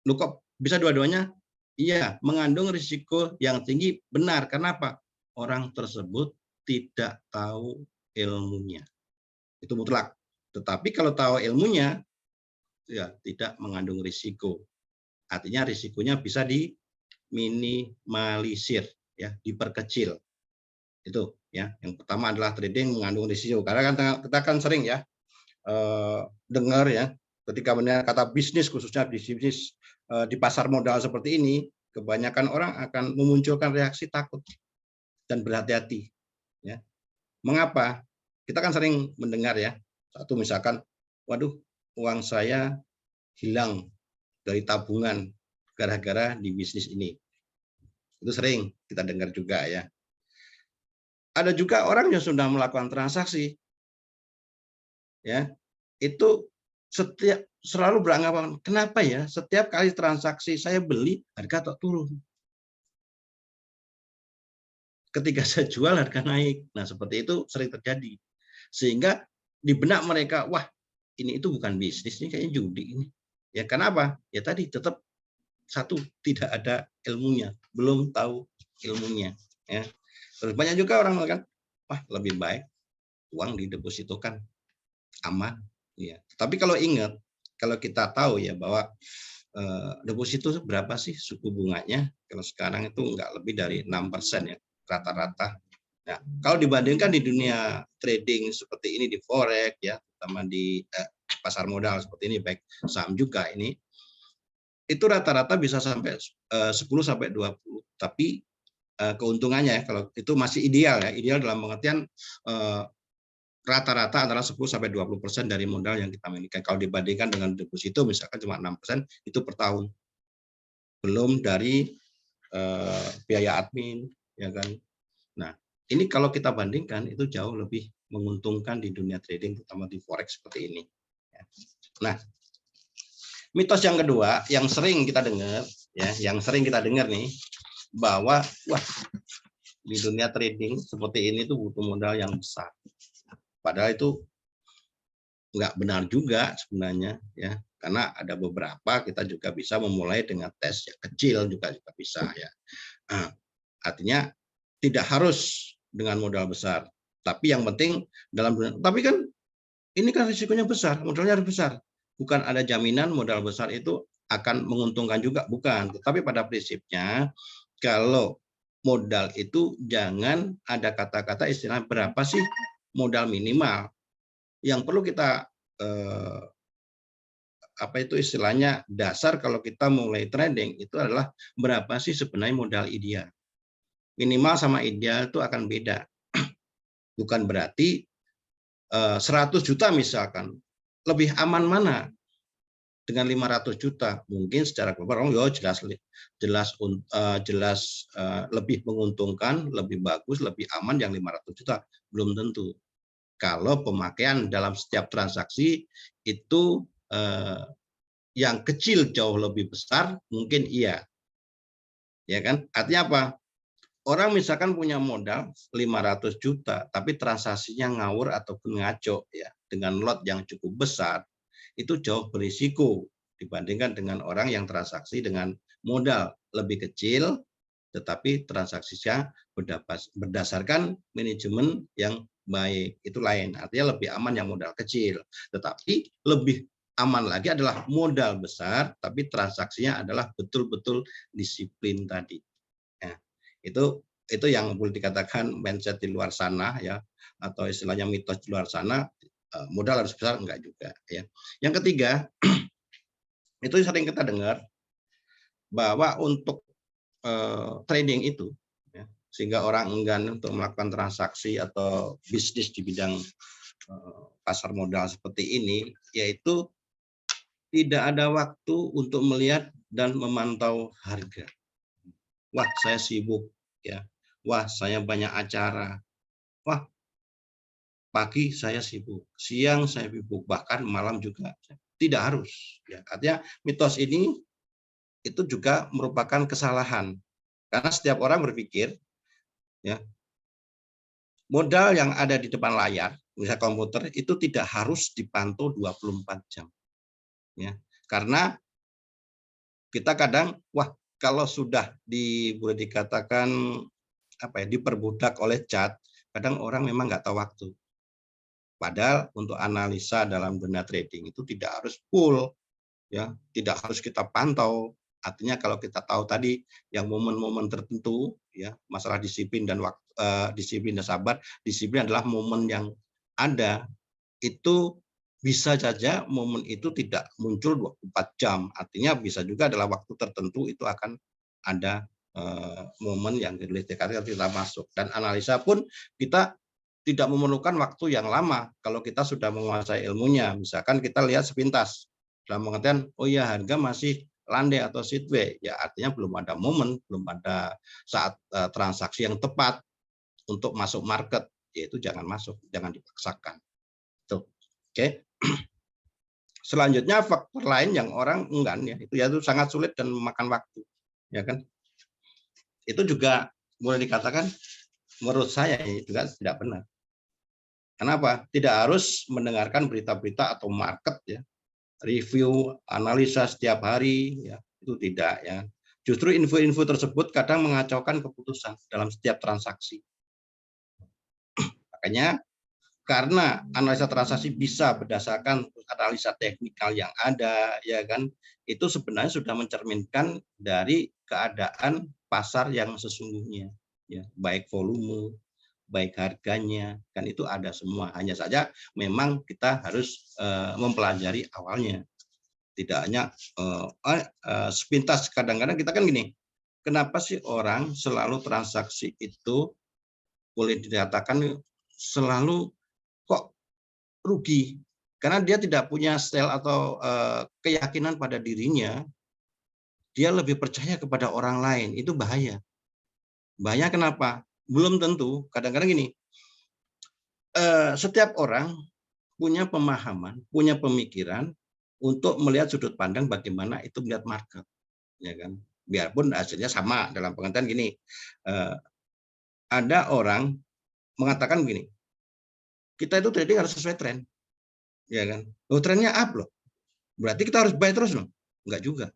Loh, kok bisa dua-duanya? Iya, mengandung risiko yang tinggi, benar. Kenapa? Orang tersebut tidak tahu ilmunya. Itu mutlak. Tetapi kalau tahu ilmunya, ya tidak mengandung risiko. Artinya risikonya bisa diminimalisir, ya, diperkecil. Itu, ya. Yang pertama adalah trading mengandung risiko. Karena kan kita kan sering, ya, dengar, ya, ketika mendengar kata bisnis, khususnya bisnis di pasar modal seperti ini, kebanyakan orang akan memunculkan reaksi takut dan berhati-hati. Ya. Mengapa? Kita kan sering mendengar ya, satu misalkan, waduh, uang saya hilang dari tabungan gara-gara di bisnis ini. Itu sering kita dengar juga ya. Ada juga orang yang sudah melakukan transaksi, ya, itu selalu beranggapan, kenapa ya setiap kali transaksi saya beli harga tak turun, ketika saya jual harga naik. Nah seperti itu sering terjadi, sehingga di benak mereka, wah ini itu bukan bisnis, ini kayaknya judi ini. Ya kenapa? Ya tadi tetap satu, tidak ada ilmunya, belum tahu ilmunya. Ya. Terus banyak juga orang mengatakan, wah lebih baik uang didepositokan, aman. Ya. Tapi kalau ingat, kalau kita tahu ya bahwa deposito berapa sih suku bunganya? Kalau sekarang itu nggak lebih dari 6% ya rata-rata. Nah, kalau dibandingkan di dunia trading seperti ini di forex ya, terutama di pasar modal seperti ini, baik saham juga ini, itu rata-rata bisa sampai 10 sampai 20. Tapi keuntungannya kalau itu masih ideal ya, ideal dalam pengertian rata-rata antara 10 sampai 20% dari modal yang kita miliki. Kalau dibandingkan dengan deposito misalkan cuma 6% itu per tahun. Belum dari biaya admin ya kan. Nah, ini kalau kita bandingkan itu jauh lebih menguntungkan di dunia trading terutama di forex seperti ini. Nah, mitos yang kedua yang sering kita dengar ya, yang sering kita dengar nih bahwa wah di dunia trading seperti ini tuh butuh modal yang besar. Padahal itu nggak benar juga sebenarnya ya, karena ada beberapa kita juga bisa memulai dengan tes yang kecil juga bisa ya. Nah, artinya tidak harus dengan modal besar, tapi yang penting dalam tapi kan ini kan risikonya besar, modalnya harus besar. Bukan ada jaminan modal besar itu akan menguntungkan juga, bukan. Tetapi pada prinsipnya kalau modal itu jangan ada kata-kata istilah berapa sih modal minimal. Yang perlu kita apa itu istilahnya dasar kalau kita mulai trading itu adalah berapa sih sebenarnya modal ideal. Minimal sama ideal itu akan beda. Bukan berarti 100 juta misalkan, lebih aman mana dengan 500 juta? Mungkin secara global jelas lebih menguntungkan, lebih bagus, lebih aman yang 500 juta. Belum tentu. Kalau pemakaian dalam setiap transaksi itu yang kecil jauh lebih besar, mungkin iya. Ya kan? Artinya apa? Orang misalkan punya modal 500 juta, tapi transaksinya ngawur ataupun ngaco ya, dengan lot yang cukup besar, itu jauh berisiko dibandingkan dengan orang yang transaksi dengan modal lebih kecil, tetapi transaksinya berdasarkan manajemen yang baik. Itu lain, artinya lebih aman yang modal kecil. Tetapi lebih aman lagi adalah modal besar, tapi transaksinya adalah betul-betul disiplin tadi. Ya, itu yang boleh dikatakan mindset di luar sana ya, atau istilahnya mitos di luar sana, modal harus besar enggak juga ya. Yang ketiga, itu sering kita dengar bahwa untuk trading itu ya, sehingga orang enggan untuk melakukan transaksi atau bisnis di bidang pasar modal seperti ini, yaitu tidak ada waktu untuk melihat dan memantau harga. Wah, saya sibuk ya. Wah, saya banyak acara. Wah, pagi saya sibuk, siang saya sibuk, bahkan malam juga. Tidak harus. Ya, artinya mitos ini itu juga merupakan kesalahan. Karena setiap orang berpikir, ya, modal yang ada di depan layar, misalnya komputer, itu tidak harus dipantau 24 jam. Ya, karena kita kadang, wah, kalau sudah boleh dikatakan apa ya, diperbudak oleh chat, kadang orang memang nggak tahu waktu. Padahal untuk analisa dalam dunia trading itu tidak harus full, ya, tidak harus kita pantau. Artinya kalau kita tahu tadi yang momen-momen tertentu, ya, masalah disiplin dan waktu, disiplin dan sabar. Disiplin adalah momen yang ada itu bisa saja momen itu tidak muncul 24 jam. Artinya bisa juga dalam waktu tertentu itu akan ada momen yang kita masuk. Dan analisa pun kita tidak memerlukan waktu yang lama kalau kita sudah menguasai ilmunya. Misalkan kita lihat sepintas, dalam pengertian, oh ya harga masih landai atau sideways, ya artinya belum ada momen, belum ada saat transaksi yang tepat untuk masuk market, yaitu jangan masuk, jangan dipaksakan. Tuh, oke. Selanjutnya faktor lain yang orang enggan ya itu sangat sulit dan memakan waktu, ya kan? Itu juga boleh dikatakan menurut saya juga tidak benar. Kenapa? Tidak harus mendengarkan berita-berita atau market ya, review, analisa setiap hari ya, itu tidak ya. Justru info-info tersebut kadang mengacaukan keputusan dalam setiap transaksi. Makanya karena analisa transaksi bisa berdasarkan analisa teknikal yang ada, ya kan, itu sebenarnya sudah mencerminkan dari keadaan pasar yang sesungguhnya, ya, baik volume, baik harganya, kan itu ada semua. Hanya saja memang kita harus mempelajari awalnya, tidak hanya sepintas. Kadang-kadang kita kan gini, kenapa sih orang selalu transaksi itu boleh dikatakan selalu kok rugi karena dia tidak punya style atau keyakinan pada dirinya, dia lebih percaya kepada orang lain. Itu bahaya. Bahaya kenapa? Belum tentu, kadang-kadang gini, setiap orang punya pemahaman, punya pemikiran untuk melihat sudut pandang bagaimana itu melihat market, ya kan? Biarpun hasilnya sama, dalam pengertian gini, ada orang mengatakan begini, kita itu trading harus sesuai tren, ya kan? Oh, trennya up loh, berarti kita harus buy terus loh? Enggak juga.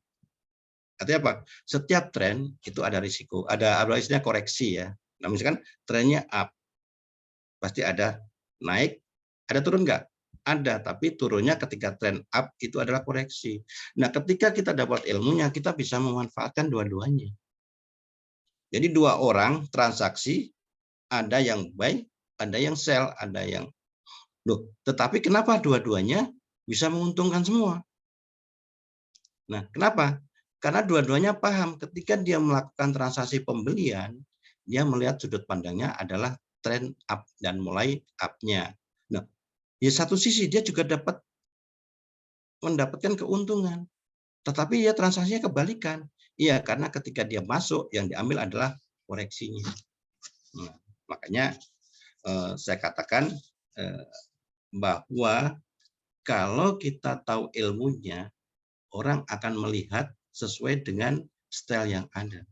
Artinya apa? Setiap tren itu ada risiko, ada istilahnya koreksi ya. Nah, misalkan trennya up, pasti ada naik, ada turun enggak? Ada, tapi turunnya ketika tren up itu adalah koreksi. Nah, ketika kita dapat ilmunya, kita bisa memanfaatkan dua-duanya. Jadi dua orang transaksi, ada yang buy, ada yang sell, ada yang loh. Tetapi kenapa dua-duanya bisa menguntungkan semua? Nah, kenapa? Karena dua-duanya paham ketika dia melakukan transaksi pembelian, dia melihat sudut pandangnya adalah tren up dan mulai up-nya. Nah, di satu sisi dia juga dapat mendapatkan keuntungan, tetapi ya transaksinya kebalikan. Iya, karena ketika dia masuk yang diambil adalah koreksinya. Nah, makanya saya katakan bahwa kalau kita tahu ilmunya, orang akan melihat sesuai dengan style yang ada.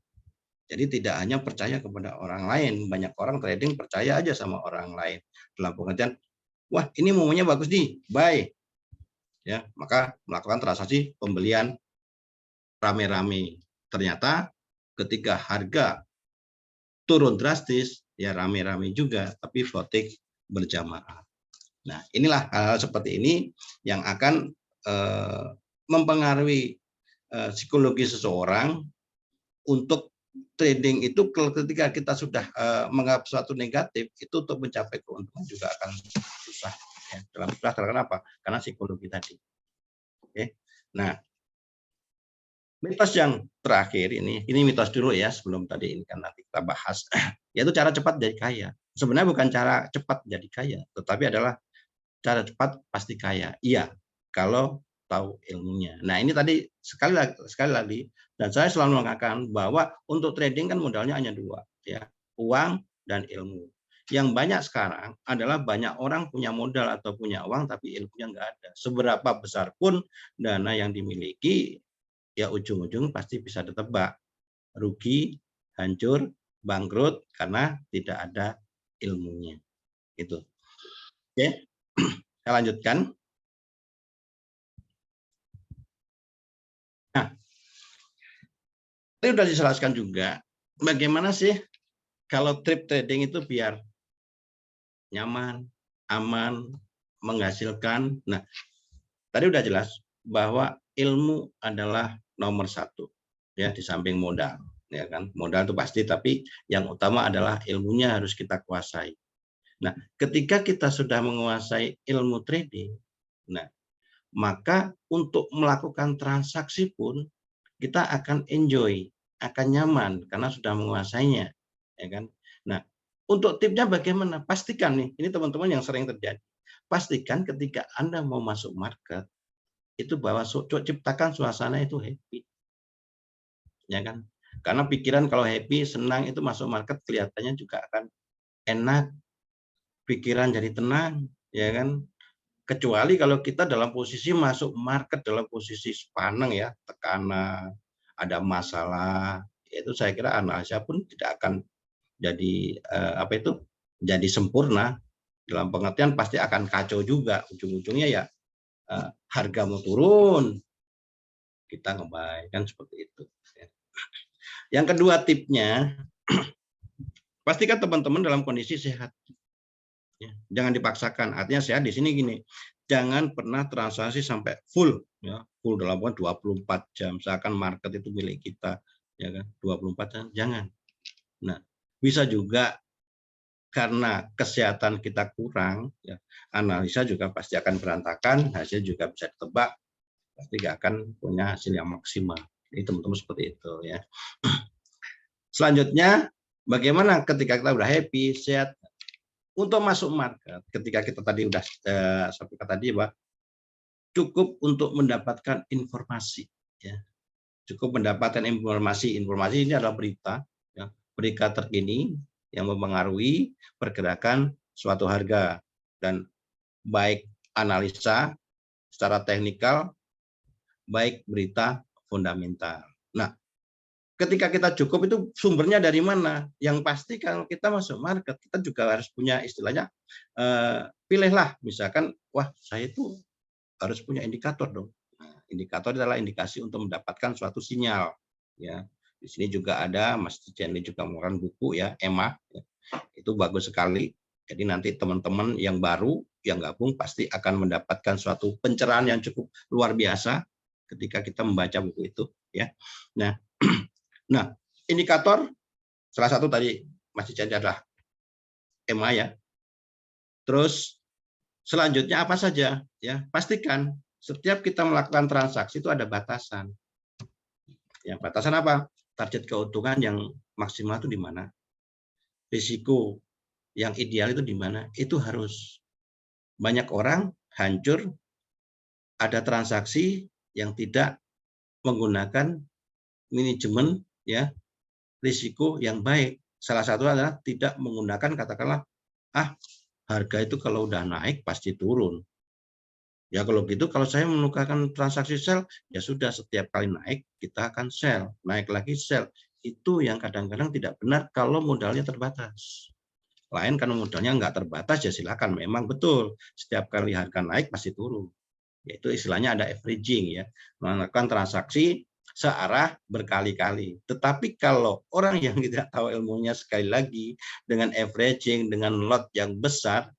Jadi tidak hanya percaya kepada orang lain, banyak orang trading percaya aja sama orang lain. Dalam pengertian, wah ini momennya bagus nih, buy. Ya, maka melakukan transaksi pembelian rame-rame. Ternyata ketika harga turun drastis, ya rame-rame juga, tapi floating berjamaah. Nah, inilah hal-hal seperti ini yang akan mempengaruhi psikologi seseorang untuk trading itu. Ketika kita sudah menganggap suatu negatif, itu untuk mencapai keuntungan juga akan susah. Ya, dalam istilah kenapa? Karena psikologi tadi. Oke. Nah, mitos yang terakhir ini mitos dulu ya sebelum tadi ini kan nanti kita bahas, yaitu cara cepat jadi kaya. Sebenarnya bukan cara cepat jadi kaya, tetapi adalah cara cepat pasti kaya. Iya, kalau tahu ilmunya. Nah, ini tadi sekali lagi dan saya selalu mengatakan bahwa untuk trading kan modalnya hanya dua, ya, uang dan ilmu. Yang banyak sekarang adalah banyak orang punya modal atau punya uang tapi ilmunya nggak ada. Seberapa besar pun dana yang dimiliki, ya ujung-ujung pasti bisa ditebak. Rugi, hancur, bangkrut karena tidak ada ilmunya. Itu. Oke, saya lanjutkan. Nah, tadi sudah dijelaskan juga bagaimana sih kalau trading itu biar nyaman, aman, menghasilkan. Nah, tadi udah jelas bahwa ilmu adalah nomor satu, ya di samping modal, ya kan. Modal itu pasti, tapi yang utama adalah ilmunya harus kita kuasai. Nah, ketika kita sudah menguasai ilmu trading, Nah, maka untuk melakukan transaksi pun kita akan enjoy, akan nyaman karena sudah menguasainya, ya kan? Nah, untuk tipsnya bagaimana? Pastikan nih, ini teman-teman yang sering terjadi. Pastikan ketika Anda mau masuk market, itu bahwa ciptakan suasana itu happy, ya kan? Karena pikiran kalau happy, senang itu masuk market kelihatannya juga akan enak, pikiran jadi tenang, ya kan? Kecuali kalau kita dalam posisi masuk market dalam posisi sepaneng ya, tekanan, ada masalah, itu saya kira analisa pun tidak akan jadi jadi sempurna, dalam pengertian pasti akan kacau juga, ujung-ujungnya ya harga mau turun, kita nge-buy, kan seperti itu. Yang kedua tipnya, pastikan teman-teman dalam kondisi sehat. Ya, jangan dipaksakan. Artinya sehat di sini gini, jangan pernah transaksi sampai full, ya, full dalam 24 jam. Seakan market itu milik kita, ya kan? 24 jam, jangan. Nah, bisa juga karena kesehatan kita kurang, ya, analisa juga pasti akan berantakan, hasil juga bisa ditebak, pasti nggak akan punya hasil yang maksimal. Jadi teman-teman seperti itu ya. Selanjutnya, bagaimana ketika kita udah happy, sehat, untuk masuk market, ketika kita tadi udah sampaikan tadi, Pak, cukup untuk mendapatkan informasi, ya. Cukup mendapatkan informasi. Informasi ini adalah berita, ya, berita terkini yang mempengaruhi pergerakan suatu harga dan baik analisa secara teknikal, baik berita fundamental. Nah, ketika kita cukup itu sumbernya dari mana? Yang pasti kalau kita masuk market, kita juga harus punya istilahnya, pilihlah misalkan, wah saya itu harus punya indikator dong. Nah, indikator adalah indikasi untuk mendapatkan suatu sinyal. Ya, di sini juga ada Mas Jenny juga mengeluarkan buku ya, EMA, ya. Itu bagus sekali. Jadi nanti teman-teman yang baru yang gabung pasti akan mendapatkan suatu pencerahan yang cukup luar biasa ketika kita membaca buku itu. Ya, nah. Nah, indikator salah satu tadi Mas Cici adalah EMA ya. Terus selanjutnya apa saja? Ya, pastikan setiap kita melakukan transaksi itu ada batasan. Ya, batasan apa? Target keuntungan yang maksimal itu di mana? Risiko yang ideal itu di mana? Itu harus. Banyak orang hancur ada transaksi yang tidak menggunakan manajemen ya risiko yang baik. Salah satu adalah tidak menggunakan katakanlah harga itu kalau udah naik pasti turun. Ya kalau gitu kalau saya menukarkan transaksi sell ya sudah setiap kali naik kita akan sell, naik lagi sell. Itu yang kadang-kadang tidak benar kalau modalnya terbatas. Lain kalau modalnya nggak terbatas ya silakan memang betul setiap kali harga naik pasti turun. Yaitu istilahnya ada averaging ya, melakukan transaksi searah berkali-kali. Tetapi kalau orang yang tidak tahu ilmunya sekali lagi dengan averaging, dengan lot yang besar,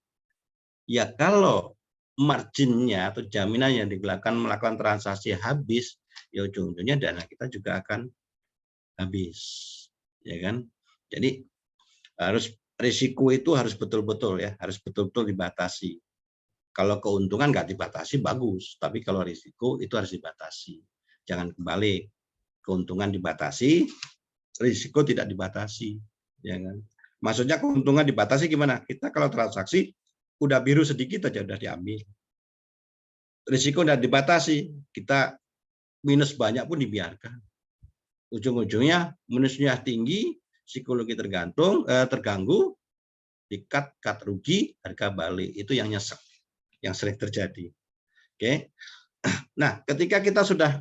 ya kalau marginnya atau jaminan yang digunakan melakukan transaksi habis, ya ujung-ujungnya dana kita juga akan habis, ya kan? Jadi harus risiko itu harus betul-betul ya, harus betul-betul dibatasi. Kalau keuntungan nggak dibatasi bagus, tapi kalau risiko itu harus dibatasi. Jangan kembali keuntungan dibatasi, risiko tidak dibatasi, ya kan? Maksudnya keuntungan dibatasi gimana? Kita kalau transaksi udah biru sedikit aja udah diambil. Risiko udah dibatasi, kita minus banyak pun dibiarkan. Ujung-ujungnya minusnya tinggi, psikologi terganggu, cut rugi, harga balik. Itu yang nyesek, yang sering terjadi. Oke. Nah, ketika kita sudah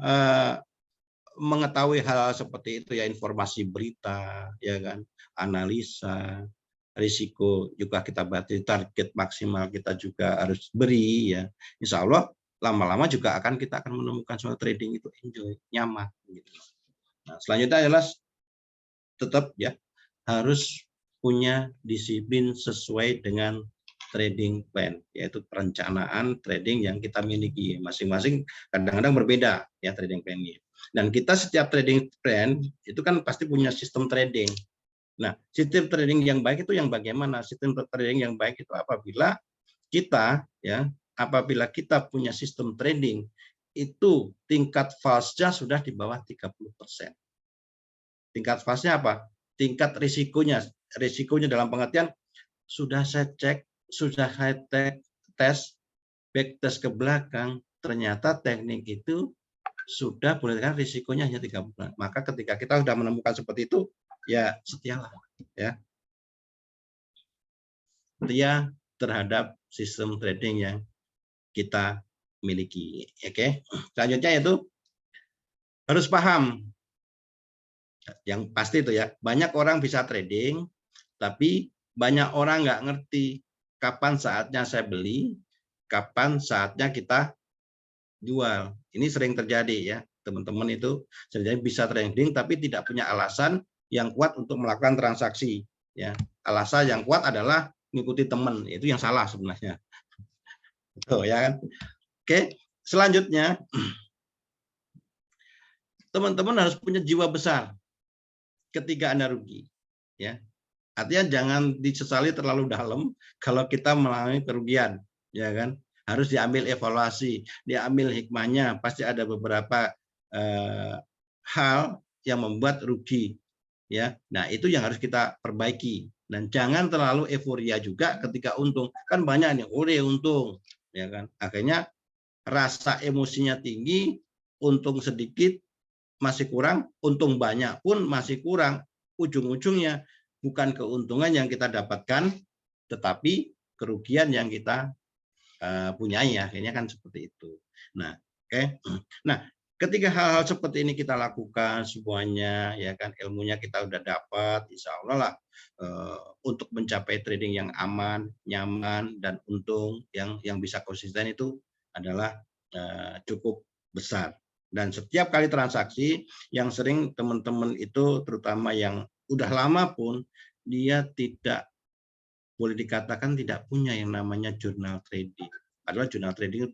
mengetahui hal seperti itu ya, informasi berita, ya kan, analisa, risiko juga kita batasi, target maksimal kita juga harus beri ya. Insya Allah lama-lama juga kita akan menemukan suatu trading itu enjoy, nyaman gitu. Nah, selanjutnya adalah tetap ya harus punya disiplin sesuai dengan trading plan, yaitu perencanaan trading yang kita miliki masing-masing kadang-kadang berbeda ya trading plan-nya. Dan kita setiap trading plan itu kan pasti punya sistem trading. Nah, sistem trading yang baik itu yang bagaimana? Sistem trading yang baik itu apabila kita ya apabila kita punya sistem trading, itu tingkat false-nya sudah di bawah 30%. Tingkat false-nya apa? Tingkat risikonya. Risikonya dalam pengertian, sudah saya cek, sudah saya tes, backtest ke belakang, ternyata teknik itu sudah boleh dikatakan risikonya hanya 30%. Maka ketika kita sudah menemukan seperti itu, ya setialah. Ya. Setia terhadap sistem trading yang kita miliki. Oke. Selanjutnya itu harus paham. Yang pasti itu ya, banyak orang bisa trading, tapi banyak orang nggak ngerti kapan saatnya saya beli, kapan saatnya kita jual. Ini sering terjadi ya, teman-teman itu sebenarnya bisa trading tapi tidak punya alasan yang kuat untuk melakukan transaksi. Ya, alasan yang kuat adalah mengikuti teman, itu yang salah sebenarnya. Tuh, ya kan? Oke, selanjutnya teman-teman harus punya jiwa besar ketika Anda rugi. Ya, artinya jangan disesali terlalu dalam kalau kita mengalami kerugian, ya kan? Harus diambil evaluasi, diambil hikmahnya. Pasti ada beberapa hal yang membuat rugi, ya. Nah, itu yang harus kita perbaiki. Dan jangan terlalu euforia juga ketika untung. Kan banyak nih, untung, ya kan? Akhirnya rasa emosinya tinggi, untung sedikit masih kurang, untung banyak pun masih kurang. Ujung-ujungnya bukan keuntungan yang kita dapatkan, tetapi kerugian yang kita punyai. Akhirnya kan seperti itu. Nah, oke. Nah, ketika hal-hal seperti ini kita lakukan semuanya, ya kan, ilmunya kita udah dapat, insya Allah lah untuk mencapai trading yang aman, nyaman, dan untung yang bisa konsisten itu adalah cukup besar. Dan setiap kali transaksi yang sering teman-teman itu, terutama yang udah lama pun, dia tidak boleh dikatakan tidak punya yang namanya jurnal trading. Padahal jurnal trading itu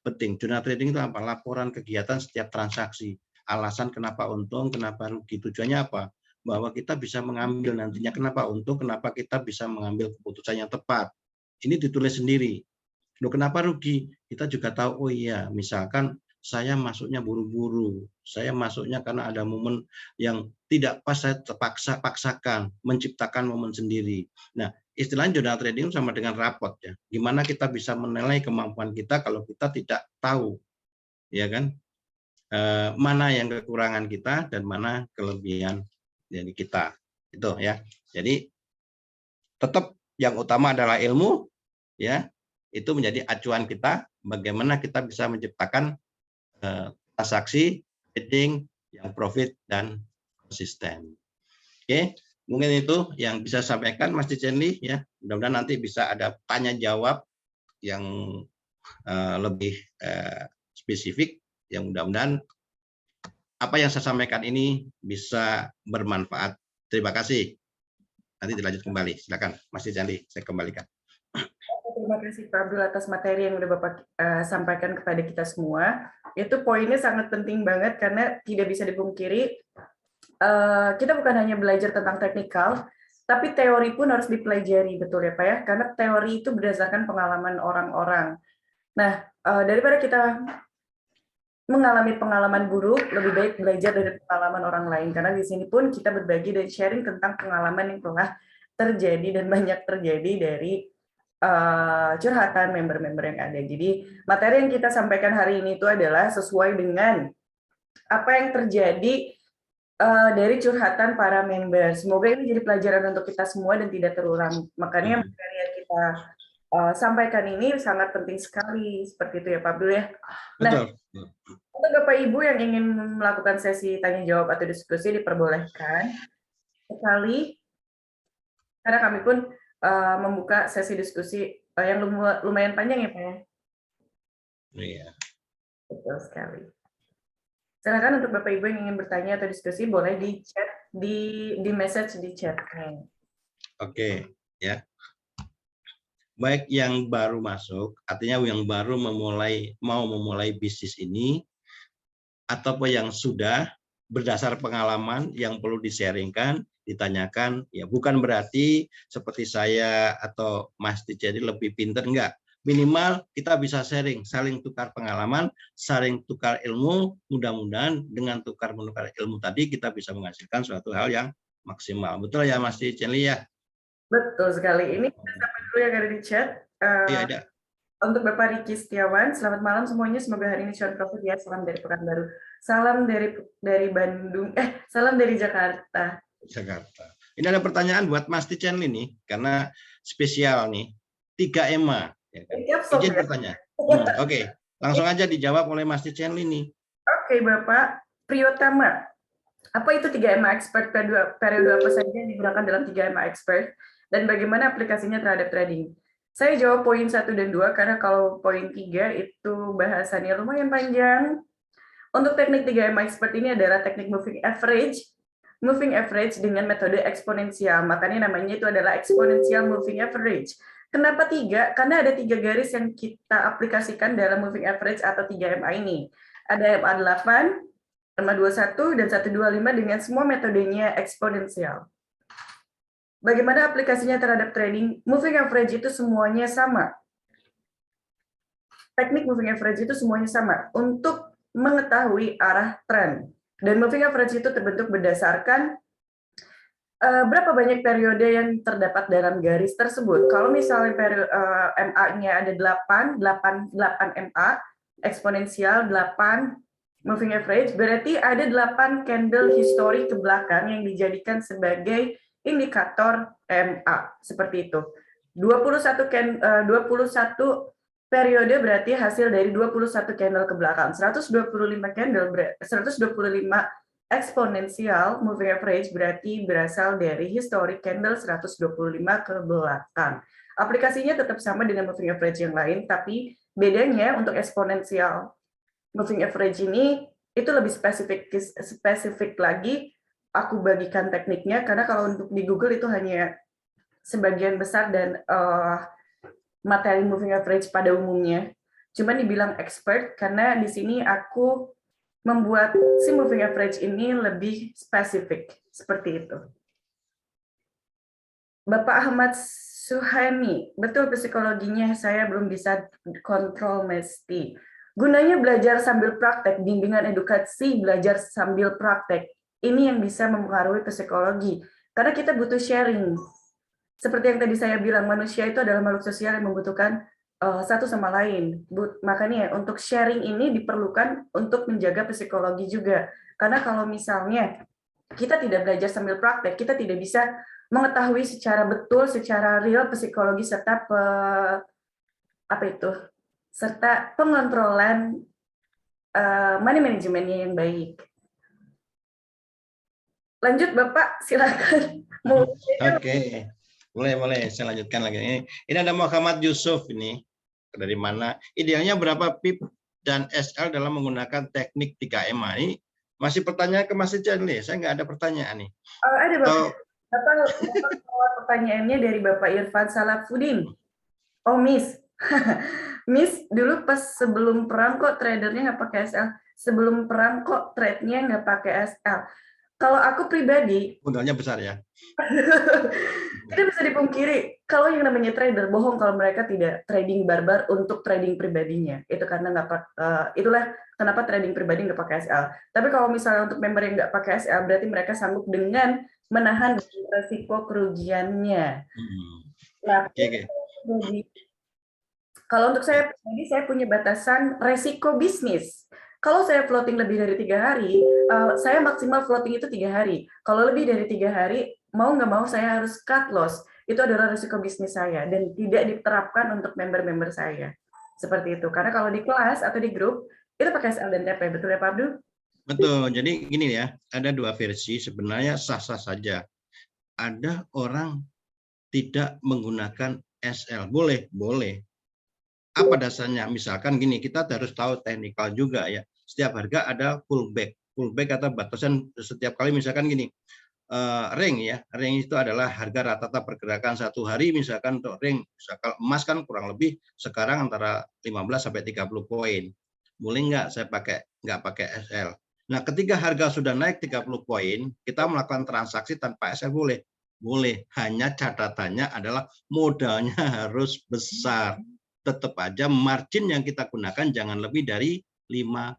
penting. Jurnal trading itu apa? Laporan kegiatan setiap transaksi. Alasan kenapa untung, kenapa rugi. Tujuannya apa? Bahwa kita bisa mengambil nantinya kenapa untung, kenapa kita bisa mengambil keputusan yang tepat. Ini ditulis sendiri. Loh, kenapa rugi? Kita juga tahu, oh iya, misalkan saya masuknya buru-buru, saya masuknya karena ada momen yang tidak pas, saya paksakan, menciptakan momen sendiri. Nah, istilahnya jurnal trading sama dengan rapot ya. Gimana kita bisa menilai kemampuan kita kalau kita tidak tahu, ya kan? Mana yang kekurangan kita dan mana kelebihan dari kita. Itu ya. Jadi tetap yang utama adalah ilmu, ya. Itu menjadi acuan kita bagaimana kita bisa menciptakan transaksi trading yang profit dan konsisten. Oke, mungkin itu yang bisa sampaikan Mas Cicendi ya. Mudah-mudahan nanti bisa ada tanya jawab yang lebih spesifik, yang mudah-mudahan apa yang saya sampaikan ini bisa bermanfaat. Terima kasih. Nanti dilanjut kembali. Silakan Mas Cicendi, saya kembalikan. Terima kasih Pak Abdul atas materi yang sudah Bapak sampaikan kepada kita semua. Itu poinnya sangat penting banget karena tidak bisa dipungkiri kita bukan hanya belajar tentang teknikal, tapi teori pun harus dipelajari, betul ya Pak ya? Karena teori itu berdasarkan pengalaman orang-orang. Nah, daripada kita mengalami pengalaman buruk, lebih baik belajar dari pengalaman orang lain. Karena di sini pun kita berbagi dan sharing tentang pengalaman yang telah terjadi dan banyak terjadi dari curhatan member-member yang ada. Jadi materi yang kita sampaikan hari ini itu adalah sesuai dengan apa yang terjadi dari curhatan para member. Semoga ini jadi pelajaran untuk kita semua dan tidak terulang. Makanya materi yang kita sampaikan ini sangat penting sekali, seperti itu ya Pak Abdul ya. Nah, untuk Bapak Ibu yang ingin melakukan sesi tanya jawab atau diskusi diperbolehkan sekali, karena kami pun membuka sesi diskusi yang lumayan panjang ya Pak ya. Iya. Betul sekali. Silakan untuk Bapak Ibu yang ingin bertanya atau diskusi boleh di chat di message di chat. Oke, ya. Baik yang baru masuk, artinya yang baru mau memulai bisnis ini, ataupun yang sudah berdasar pengalaman yang perlu di-sharingkan, ditanyakan, ya bukan berarti seperti saya atau Mas Cicendi lebih pintar, enggak. minimal kita bisa sharing, saling tukar pengalaman, saling tukar ilmu. Mudah-mudahan dengan tukar-menukar ilmu tadi kita bisa menghasilkan suatu hal yang maksimal. Betul ya Mas Cenli ya? Betul sekali. Ini kita sampai dulu yang ada di chat. Iya, ada. Untuk Bapak Riki Setiawan, selamat malam semuanya. Semoga hari ini cuan profit ya. Salam dari Pekanbaru. Salam dari Bandung. Salam dari Jakarta. Jakarta. Ini ada pertanyaan buat Mas Cenli nih, karena spesial nih. 3 EMA. Ya kan? Izin bertanya. Oke, langsung aja dijawab oleh Mas Cenli nih. Oke, Bapak Priyotama. Apa itu 3 EMA Expert, periode apa saja yang digunakan dalam 3 EMA Expert, dan bagaimana aplikasinya terhadap trading? Saya jawab poin 1 dan 2, karena kalau poin 3 itu bahasannya lumayan panjang. Untuk teknik 3 EMA Expert ini adalah teknik moving average dengan metode eksponensial. Makanya namanya itu adalah exponential moving average. Kenapa 3? Karena ada 3 garis yang kita aplikasikan dalam moving average atau 3 EMA ini. Ada EMA 8, EMA 21, dan 125 dengan semua metodenya eksponensial. Bagaimana aplikasinya terhadap trading? Moving average itu semuanya sama. Teknik moving average itu semuanya sama untuk mengetahui arah tren. Dan moving average itu terbentuk berdasarkan berapa banyak periode yang terdapat dalam garis tersebut. Kalau misalnya MA-nya ada 8 MA, eksponensial 8 moving average, berarti ada 8 candle history ke belakang yang dijadikan sebagai indikator MA, seperti itu. 21 periode berarti hasil dari 21 candle ke belakang. 125 eksponensial moving average berarti berasal dari historic candle 125 ke belakang. Aplikasinya tetap sama dengan moving average yang lain, tapi bedanya untuk eksponensial moving average ini itu lebih spesifik lagi. Aku bagikan tekniknya karena kalau untuk di Google itu hanya sebagian besar dan materi moving average pada umumnya. Cuman dibilang expert karena di sini aku membuat si moving average ini lebih spesifik seperti itu. Bapak Ahmad Suhaimi, betul psikologinya saya belum bisa kontrol mesti. Gunanya belajar sambil praktek, bimbingan edukasi belajar sambil praktek. Ini yang bisa mempengaruhi psikologi. Karena kita butuh sharing. Seperti yang tadi saya bilang, manusia itu adalah makhluk sosial yang membutuhkan satu sama lain. Makanya untuk sharing ini diperlukan untuk menjaga psikologi juga. Karena kalau misalnya kita tidak belajar sambil praktek, kita tidak bisa mengetahui secara betul, secara real psikologi serta serta pengontrolan money manajemennya yang baik. Lanjut Bapak, silakan. Oke. Boleh, saya lanjutkan lagi. Ini ada Muhammad Yusuf ini. Dari mana? Idealnya berapa PIP dan SL dalam menggunakan teknik 3 EMA? Ini masih pertanyaan ke Mas Ican nih. Saya nggak ada pertanyaan nih. Ada Bapak. Pertanyaannya dari Bapak Irfan Salafuddin. Oh Miss. Miss, dulu pas sebelum perang kok tradernya nggak pakai SL? Sebelum perang kok trade-nya nggak pakai SL? Kalau aku pribadi, modalnya besar ya. tidak bisa dipungkiri, kalau yang namanya trader bohong kalau mereka tidak trading barbar untuk trading pribadinya. Itu karena itulah kenapa trading pribadi nggak pakai SL. Tapi kalau misalnya untuk member yang nggak pakai SL, berarti mereka sanggup dengan menahan resiko kerugiannya. Nah, kalau untuk saya pribadi, saya punya batasan resiko bisnis. Kalau saya floating lebih dari 3 hari, saya maksimal floating itu 3 hari. Kalau lebih dari 3 hari, mau nggak mau saya harus cut loss. Itu adalah risiko bisnis saya dan tidak diterapkan untuk member-member saya. Seperti itu. Karena kalau di kelas atau di grup, itu pakai SL dan TP. Betul ya Pak Abdul? Betul. Jadi gini ya, ada 2 versi. Sebenarnya sah-sah saja. Ada orang tidak menggunakan SL. Boleh. Apa dasarnya? Misalkan gini, kita harus tahu teknikal juga ya. Setiap harga ada pullback atau batasan setiap kali. Misalkan gini, ring ya, ring itu adalah harga rata-rata pergerakan 1 hari. Misalkan untuk ring, misalkan emas kan kurang lebih sekarang antara 15 sampai 30 poin. Boleh nggak saya nggak pakai SL? Nah, ketika harga sudah naik 30 poin, kita melakukan transaksi tanpa SL boleh. Hanya catatannya adalah modalnya harus besar. tetap aja margin yang kita gunakan jangan lebih dari 5%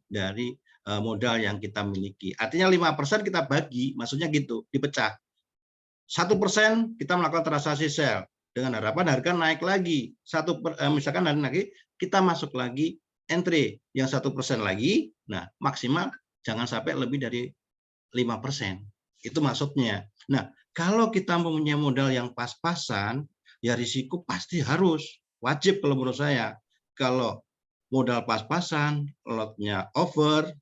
dari modal yang kita miliki. Artinya 5% kita bagi, maksudnya gitu, dipecah. 1% kita melakukan transaksi sell dengan harapan harga naik lagi. Misalkan hari lagi kita masuk lagi entry yang 1% lagi. Nah, maksimal jangan sampai lebih dari 5%. Itu maksudnya. Nah, kalau kita mempunyai modal yang pas-pasan, ya risiko pasti harus wajib kalau menurut saya. Kalau modal pas-pasan, lotnya over,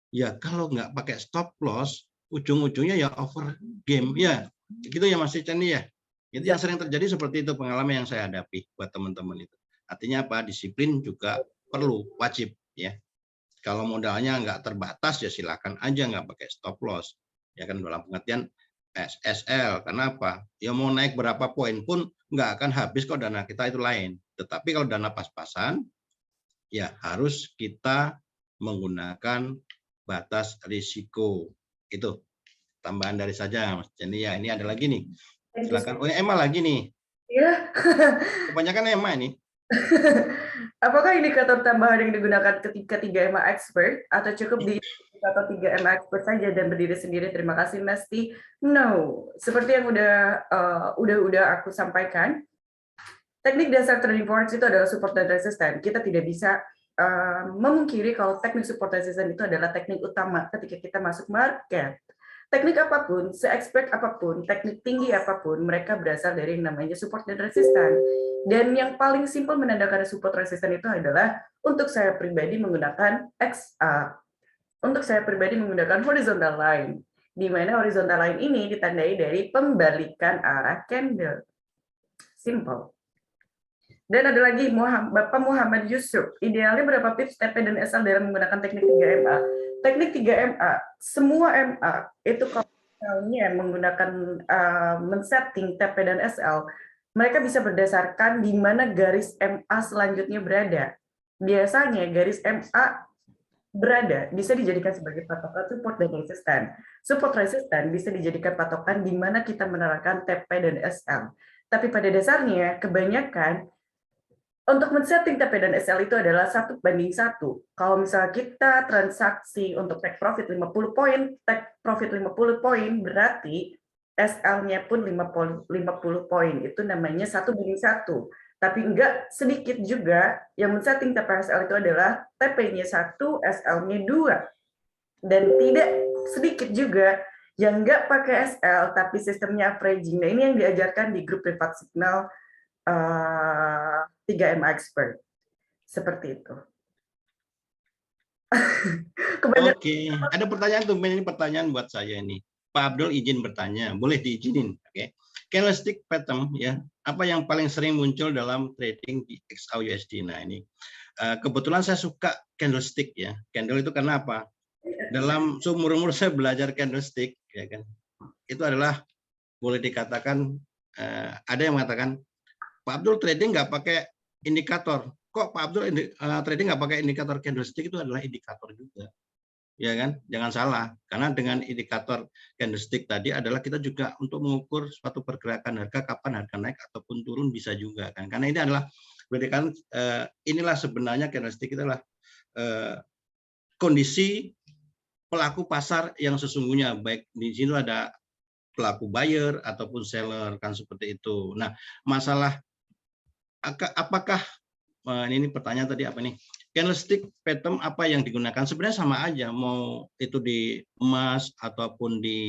ya kalau nggak pakai stop loss, ujung-ujungnya ya over game. Ya, gitu ya Mas Ican ya. Itu yang sering terjadi seperti itu pengalaman yang saya hadapi buat teman-teman itu. Artinya apa? Disiplin juga perlu, wajib ya. Kalau modalnya nggak terbatas ya silakan aja nggak pakai stop loss. Ya kan dalam pengertian SSL. Kenapa? Ya mau naik berapa poin pun nggak akan habis kok dana kita itu lain. Tetapi kalau dana pas-pasan ya harus kita menggunakan batas risiko. Itu tambahan dari saja Mas. Jadi ya ini ada lagi nih. Silakan. Oh, Emma lagi nih. Iya. Kebanyakan Emma ini. Apakah indikator tambahan yang digunakan ketika 3MA expert atau cukup di indikator 3MA expert saja dan berdiri sendiri? Terima kasih Mesti. No, seperti yang udah aku sampaikan, teknik dasar trading forex itu adalah support dan resisten. Kita tidak bisa memungkiri kalau teknik support resisten itu adalah teknik utama ketika kita masuk market. Teknik apapun, se-expert apapun, teknik tinggi apapun, mereka berasal dari namanya support dan resisten. Dan yang paling simpel menandakan support resisten itu adalah untuk saya pribadi menggunakan XA. Untuk saya pribadi menggunakan horizontal line, di mana horizontal line ini ditandai dari pembalikan arah candle. Simple. Dan ada lagi Bapak Muhammad Yusuf, idealnya berapa pips TP dan SL dalam menggunakan teknik 3MA? Teknik 3MA, semua MA itu kalau misalnya menggunakan men-setting TP dan SL, mereka bisa berdasarkan di mana garis MA selanjutnya berada. Biasanya garis MA berada bisa dijadikan sebagai patokan support dan resisten. Support resisten bisa dijadikan patokan di mana kita menerapkan TP dan SL. Tapi pada dasarnya kebanyakan untuk men-setting TP dan SL itu adalah 1:1. Kalau misalnya kita transaksi untuk take profit 50 poin, take profit 50 poin berarti SL-nya pun 50 poin. Itu namanya 1:1. Tapi enggak sedikit juga yang men-setting TP SL itu adalah TP-nya 1, SL-nya 2. Dan tidak sedikit juga yang enggak pakai SL tapi sistemnya averaging. Nah, ini yang diajarkan di grup privat signal 3MA expert. Seperti itu. Oke, ada pertanyaan tuh, ini pertanyaan buat saya ini. Pak Abdul izin bertanya, boleh diizinin? Oke. Candlestick pattern ya, apa yang paling sering muncul dalam trading di XAUUSD? Nah ini kebetulan saya suka candlestick ya. Candle itu karena apa? Dalam seumur-umur saya belajar candlestick ya kan, itu adalah boleh dikatakan ada yang mengatakan Pak Abdul trading nggak pakai indikator. Kok Pak Abdul trading nggak pakai indikator candlestick? Itu adalah indikator juga. Ya kan? Jangan salah. Karena dengan indikator candlestick tadi adalah kita juga untuk mengukur suatu pergerakan harga, kapan harga naik ataupun turun bisa juga kan. Karena ini adalah berarti kan inilah sebenarnya candlestick itu adalah kondisi pelaku pasar yang sesungguhnya, baik di sini ada pelaku buyer ataupun seller kan seperti itu. Nah, masalah apakah ini pertanyaan tadi apa nih? Candlestick pattern apa yang digunakan? Sebenarnya sama aja, mau itu di emas ataupun di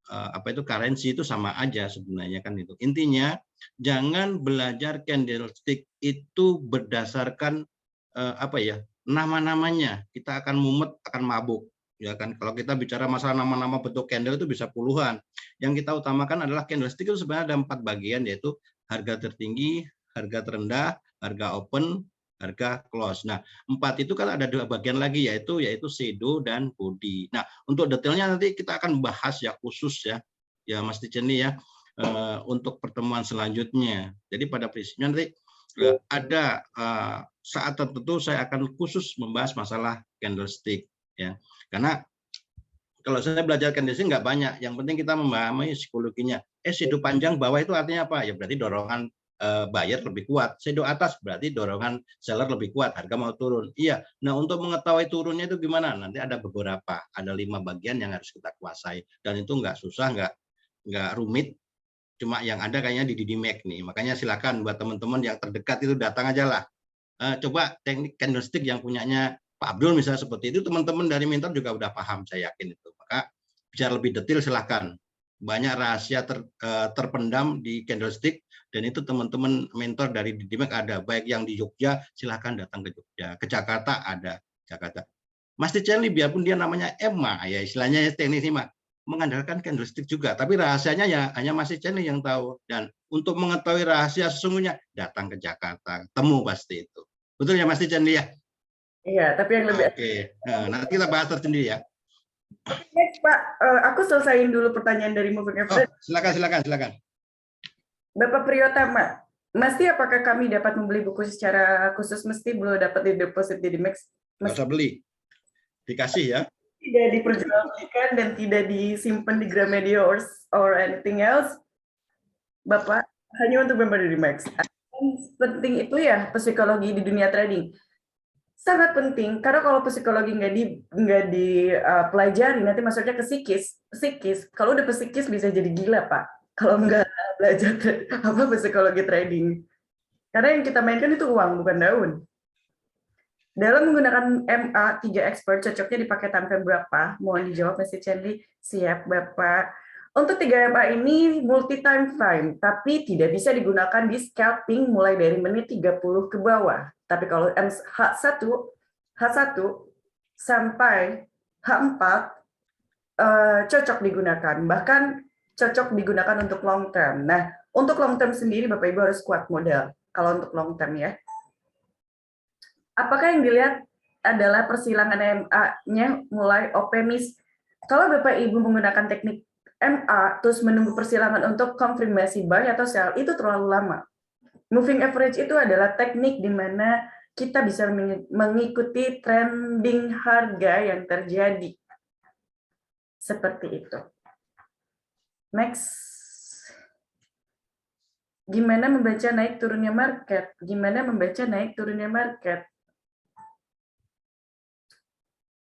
apa itu currency itu sama aja sebenarnya kan itu. Intinya jangan belajar candlestick itu berdasarkan apa ya, nama-namanya. Kita akan mumet, akan mabuk. Ya kan, kalau kita bicara masalah nama-nama bentuk candle itu bisa puluhan. Yang kita utamakan adalah candlestick itu sebenarnya ada 4 bagian, yaitu harga tertinggi, harga terendah, harga open, harga close. Nah, 4 itu kan ada 2 bagian lagi, yaitu shadow dan body. Nah, untuk detailnya nanti kita akan bahas ya khusus ya Mas Ticeni ya untuk pertemuan selanjutnya. Jadi pada prinsipnya nanti ada saat tertentu saya akan khusus membahas masalah candlestick ya. Karena kalau saya belajar candlestick nggak banyak, yang penting kita memahami psikologinya. Shadow panjang bawah itu artinya apa? Ya berarti dorongan buyer lebih kuat. Shadow atas berarti dorongan seller lebih kuat, harga mau turun. Iya. Nah, untuk mengetahui turunnya itu gimana? Nanti ada beberapa, ada 5 bagian yang harus kita kuasai. Dan itu nggak susah, nggak rumit. Cuma yang ada kayaknya di Didimek nih. Makanya silakan buat teman-teman yang terdekat itu datang aja lah. Coba teknik candlestick yang punyanya Pak Abdul misalnya seperti itu, teman-teman dari mentor juga udah paham, saya yakin itu. Maka bicara lebih detail silahkan. Banyak rahasia terpendam di candlestick, dan itu teman-teman mentor dari Didimek ada. Baik yang di Jogja, silahkan datang ke Jogja. Ke Jakarta ada. Jakarta. Mas Cenly, biarpun dia namanya Emma, ya istilahnya teknis ini, mengandalkan candlestick juga. Tapi rahasianya ya hanya Mas Cenly yang tahu. Dan untuk mengetahui rahasia sesungguhnya, datang ke Jakarta. Temu pasti itu. Betul ya Mas Cenly ya? Iya, tapi yang lebih. Oke, nah, nanti kita bahas tersendiri ya. Oke, next, Pak, aku selesaiin dulu pertanyaan dari Moving Average. Silakan. Bapak Priyotama, mesti apakah kami dapat membeli buku secara khusus, mesti belum dapat di deposit di Dimex? Nggak usah beli, dikasih ya. Tidak diperjualbelikan dan tidak disimpan di Gramedia or anything else, Bapak, hanya untuk member di Dimex. Penting itu ya psikologi di dunia trading. Sangat penting, karena kalau psikologi nggak dipelajari, nanti masuknya ke psikis. Kalau udah psikis bisa jadi gila, Pak. Kalau nggak belajar psikologi trading. Karena yang kita mainkan itu uang, bukan daun. Dalam menggunakan MA 3 expert, cocoknya dipakai tampil berapa? Mohon dijawab, Mr. Cenly. Siap, Bapak. Untuk 3 MA ini multi time frame, tapi tidak bisa digunakan di scalping mulai dari menit 30 ke bawah. Tapi kalau H1 sampai H4 cocok digunakan. Bahkan cocok digunakan untuk long term. Nah, untuk long term sendiri Bapak Ibu harus kuat modal. Kalau untuk long term ya. Apakah yang dilihat adalah persilangan MA-nya mulai optimis? Kalau Bapak Ibu menggunakan teknik MA terus menunggu persilangan untuk konfirmasi buy atau sell, itu terlalu lama. Moving average itu adalah teknik di mana kita bisa mengikuti trending harga yang terjadi. Seperti itu. Next. Gimana membaca naik turunnya market? Gimana membaca naik turunnya market?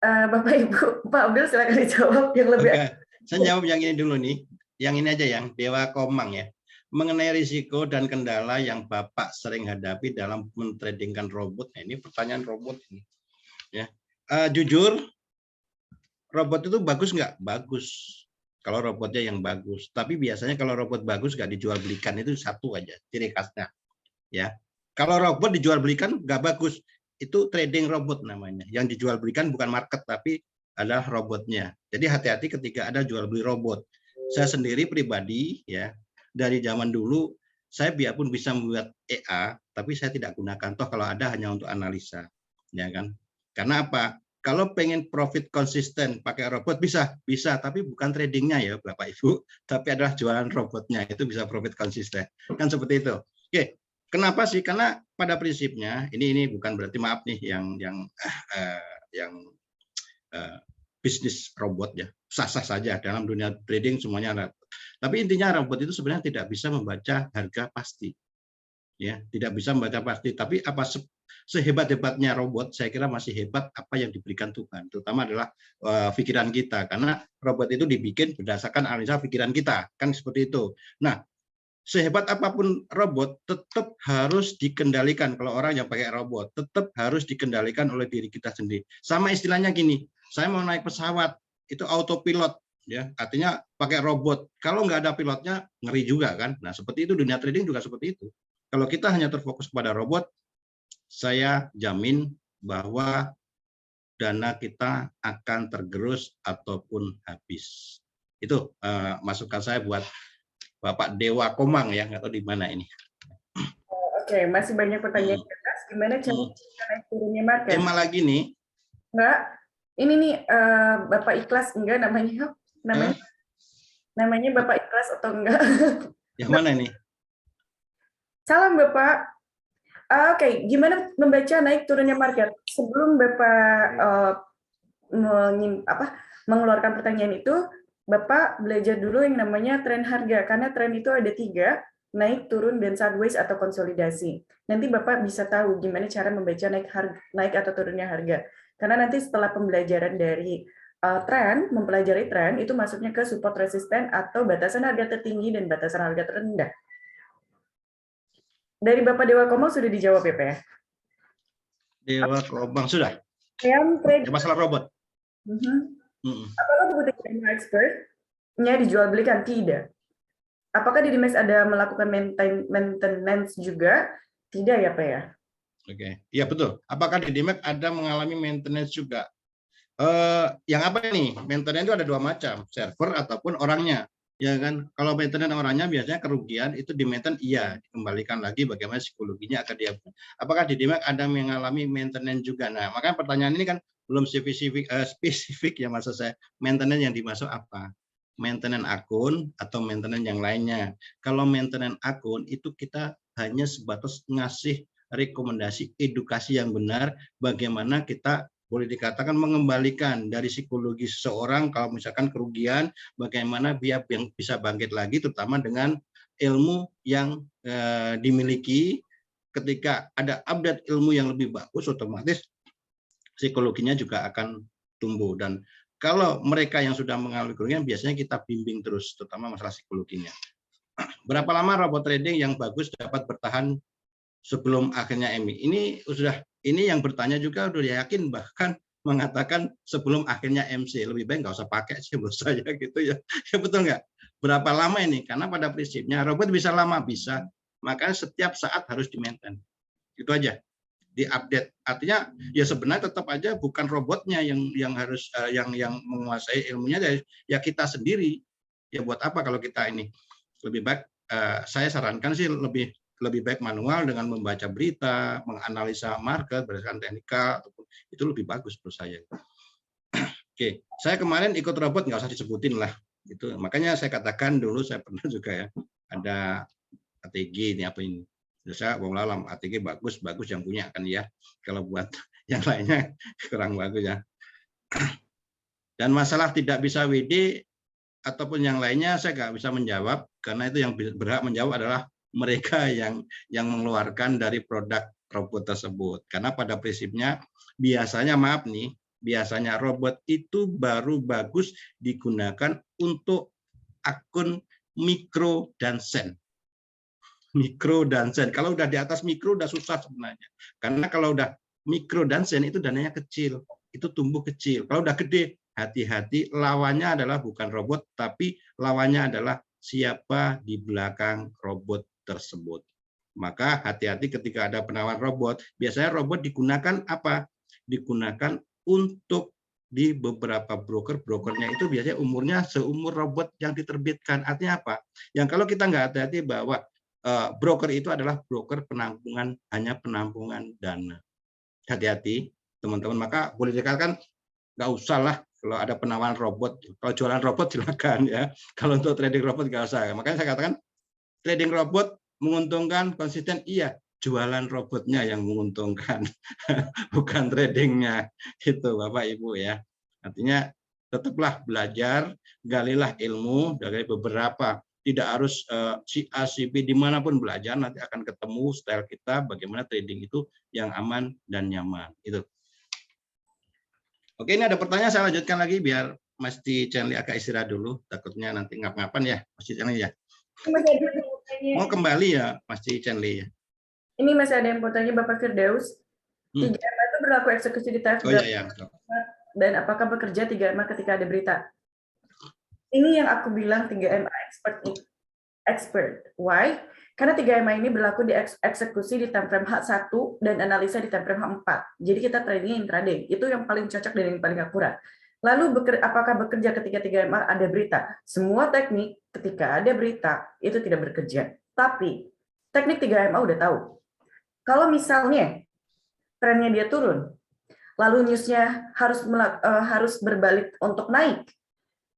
Bapak Ibu, Pak Abdul silakan dijawab yang lebih. Oke. Saya jawab yang ini dulu nih. Yang ini aja yang Dewa Komang ya. Mengenai risiko dan kendala yang Bapak sering hadapi dalam mentradingkan robot. Nah, ini pertanyaan robot ini. Ya. Jujur, robot itu bagus nggak? Bagus. Kalau robotnya yang bagus. Tapi biasanya kalau robot bagus nggak dijual belikan, itu satu aja ciri khasnya. Ya. Kalau robot dijual belikan nggak bagus, itu trading robot namanya. Yang dijual belikan bukan market tapi adalah robotnya. Jadi hati-hati ketika ada jual beli robot. Saya sendiri pribadi ya, dari zaman dulu saya biarpun bisa membuat EA, tapi saya tidak gunakan, toh kalau ada hanya untuk analisa, ya kan? Karena apa? Kalau pengen profit konsisten pakai robot bisa, tapi bukan tradingnya ya Bapak Ibu, tapi adalah jualan robotnya, itu bisa profit konsisten. Kan seperti itu. Oke, kenapa sih? Karena pada prinsipnya ini bukan berarti maaf nih yang bisnis robot ya, sah-sah saja dalam dunia trading semuanya ada. Tapi intinya robot itu sebenarnya tidak bisa membaca harga pasti. Ya, tidak bisa membaca pasti, tapi apa sehebat-hebatnya robot, saya kira masih hebat apa yang diberikan Tuhan, terutama adalah pikiran kita, karena robot itu dibikin berdasarkan analisa pikiran kita, kan seperti itu. Nah, sehebat apapun robot tetap harus dikendalikan. Kalau orang yang pakai robot tetap harus dikendalikan oleh diri kita sendiri. Sama istilahnya gini, saya mau naik pesawat itu autopilot ya, artinya pakai robot. Kalau nggak ada pilotnya ngeri juga kan. Nah, seperti itu dunia trading juga seperti itu. Kalau kita hanya terfokus pada robot, saya jamin bahwa dana kita akan tergerus ataupun habis. Itu masukan saya buat Bapak Dewa Komang ya, nggak tahu di mana ini. Oke, masih banyak pertanyaan keras. Gimana cara naik turunnya market? Tema lagi nih. Enggak. Ini nih Bapak Ikhlas enggak namanya? Namanya Bapak Ikhlas atau enggak? Yang mana ini? Salam Bapak. Oke, gimana membaca naik turunnya market? Sebelum Bapak mengeluarkan pertanyaan itu, Bapak belajar dulu yang namanya tren harga, karena tren itu ada 3. naik, turun, dan sideways atau konsolidasi. Nanti Bapak bisa tahu gimana cara membaca naik atau turunnya harga. Karena nanti setelah pembelajaran dari tren, mempelajari tren, itu masuknya ke support resisten atau batasan harga tertinggi dan batasan harga terendah. Dari Bapak Dewa Komang sudah dijawab ya, Pak ya? Dewa Komang sudah. Yang trade. Masalah robot. Apakah buku TKM expert-nya dijual belikan? Tidak. Apakah di Dimex ada melakukan maintenance juga? Tidak ya, Pak ya? Oke, iya betul. Apakah di Dimex ada mengalami maintenance juga? Yang apa nih? Maintenance itu ada dua macam, server ataupun orangnya. Ya kan, kalau maintenance orangnya biasanya kerugian itu di maintenance iya, dikembalikan lagi bagaimana psikologinya akan dia. Apakah di Dimex ada mengalami maintenance juga? Nah, makanya pertanyaan ini kan belum spesifik ya maksud saya. Maintenance yang dimaksud apa? Maintenance akun atau maintenance yang lainnya. Kalau maintenance akun itu kita hanya sebatas ngasih rekomendasi edukasi yang benar bagaimana kita boleh dikatakan mengembalikan dari psikologi seseorang kalau misalkan kerugian, bagaimana dia yang bisa bangkit lagi, terutama dengan ilmu yang dimiliki. Ketika ada update ilmu yang lebih bagus, otomatis psikologinya juga akan tumbuh. Dan kalau mereka yang sudah mengalami kerugian, biasanya kita bimbing terus, terutama masalah psikologinya. Berapa lama robot trading yang bagus dapat bertahan sebelum akhirnya MI? Ini yang bertanya juga udah yakin, bahkan mengatakan sebelum akhirnya MC. Lebih baik nggak usah pakai sih menurut saya gitu ya. Ya betul nggak? Berapa lama ini? Karena pada prinsipnya robot bisa lama, bisa. Makanya setiap saat harus di-maintain. Itu aja. Di-update. Artinya ya sebenarnya tetap aja bukan robotnya yang harus yang menguasai ilmunya, ya kita sendiri. Ya buat apa kalau kita ini? Lebih baik saya sarankan sih lebih baik manual dengan membaca berita, menganalisa market berdasarkan teknikal, ataupun itu lebih bagus menurut saya. Oke, saya kemarin ikut robot nggak usah disebutin lah, gitu. Makanya saya katakan dulu saya pernah juga ya ada ATG ini apa ini. Saya wong lalam ATG bagus yang punya kan ya. Kalau buat yang lainnya kurang bagus ya. Dan masalah tidak bisa WD ataupun yang lainnya saya nggak bisa menjawab karena itu yang berhak menjawab adalah mereka yang mengeluarkan dari produk robot tersebut. Karena pada prinsipnya biasanya biasanya robot itu baru bagus digunakan untuk akun mikro dan sen. Mikro dan sen. Kalau udah di atas mikro udah susah sebenarnya. Karena kalau udah mikro dan sen itu dananya kecil, itu tumbuh kecil. Kalau udah gede, hati-hati, lawannya adalah bukan robot, tapi lawannya adalah siapa di belakang robot tersebut. Maka hati-hati ketika ada penawaran robot. Biasanya robot digunakan apa? Digunakan untuk di beberapa brokernya itu biasanya umurnya seumur robot yang diterbitkan. Artinya apa? Yang kalau kita nggak hati-hati bahwa broker itu adalah broker penampungan, hanya penampungan dana. Hati-hati teman-teman. Maka boleh dikatakan nggak usah lah kalau ada penawaran robot. Kalau jualan robot silakan ya. Kalau untuk trading robot nggak usah. Makanya saya katakan trading robot menguntungkan, konsisten, iya. Jualan robotnya yang menguntungkan, bukan tradingnya. Itu Bapak Ibu ya. Artinya tetaplah belajar, galilah ilmu dari beberapa. Tidak harus si A, si B, dimanapun belajar, nanti akan ketemu style kita, bagaimana trading itu yang aman dan nyaman. Itu. Oke, ini ada pertanyaan, saya lanjutkan lagi biar Mas Chenli agak istirahat dulu, takutnya nanti ngap-ngapan ya, Mas Chenli ya. Mau kembali ya, Mas Chenli ya. Ini masih ada yang mau tanya Bapak Firdaus. 3MA itu berlaku eksekusi di TF dan apakah bekerja 3MA ketika ada berita? Ini yang aku bilang 3MA expert. Why? Karena 3MA ini berlaku di eksekusi di time frame H1 dan analisa di time frame H4. Jadi kita trading intraday. Itu yang paling cocok dan yang paling akurat. Lalu apakah bekerja ketika 3MA ada berita? Semua teknik ketika ada berita itu tidak bekerja. Tapi teknik 3MA udah tahu. Kalau misalnya trennya dia turun, lalu newsnya harus berbalik untuk naik,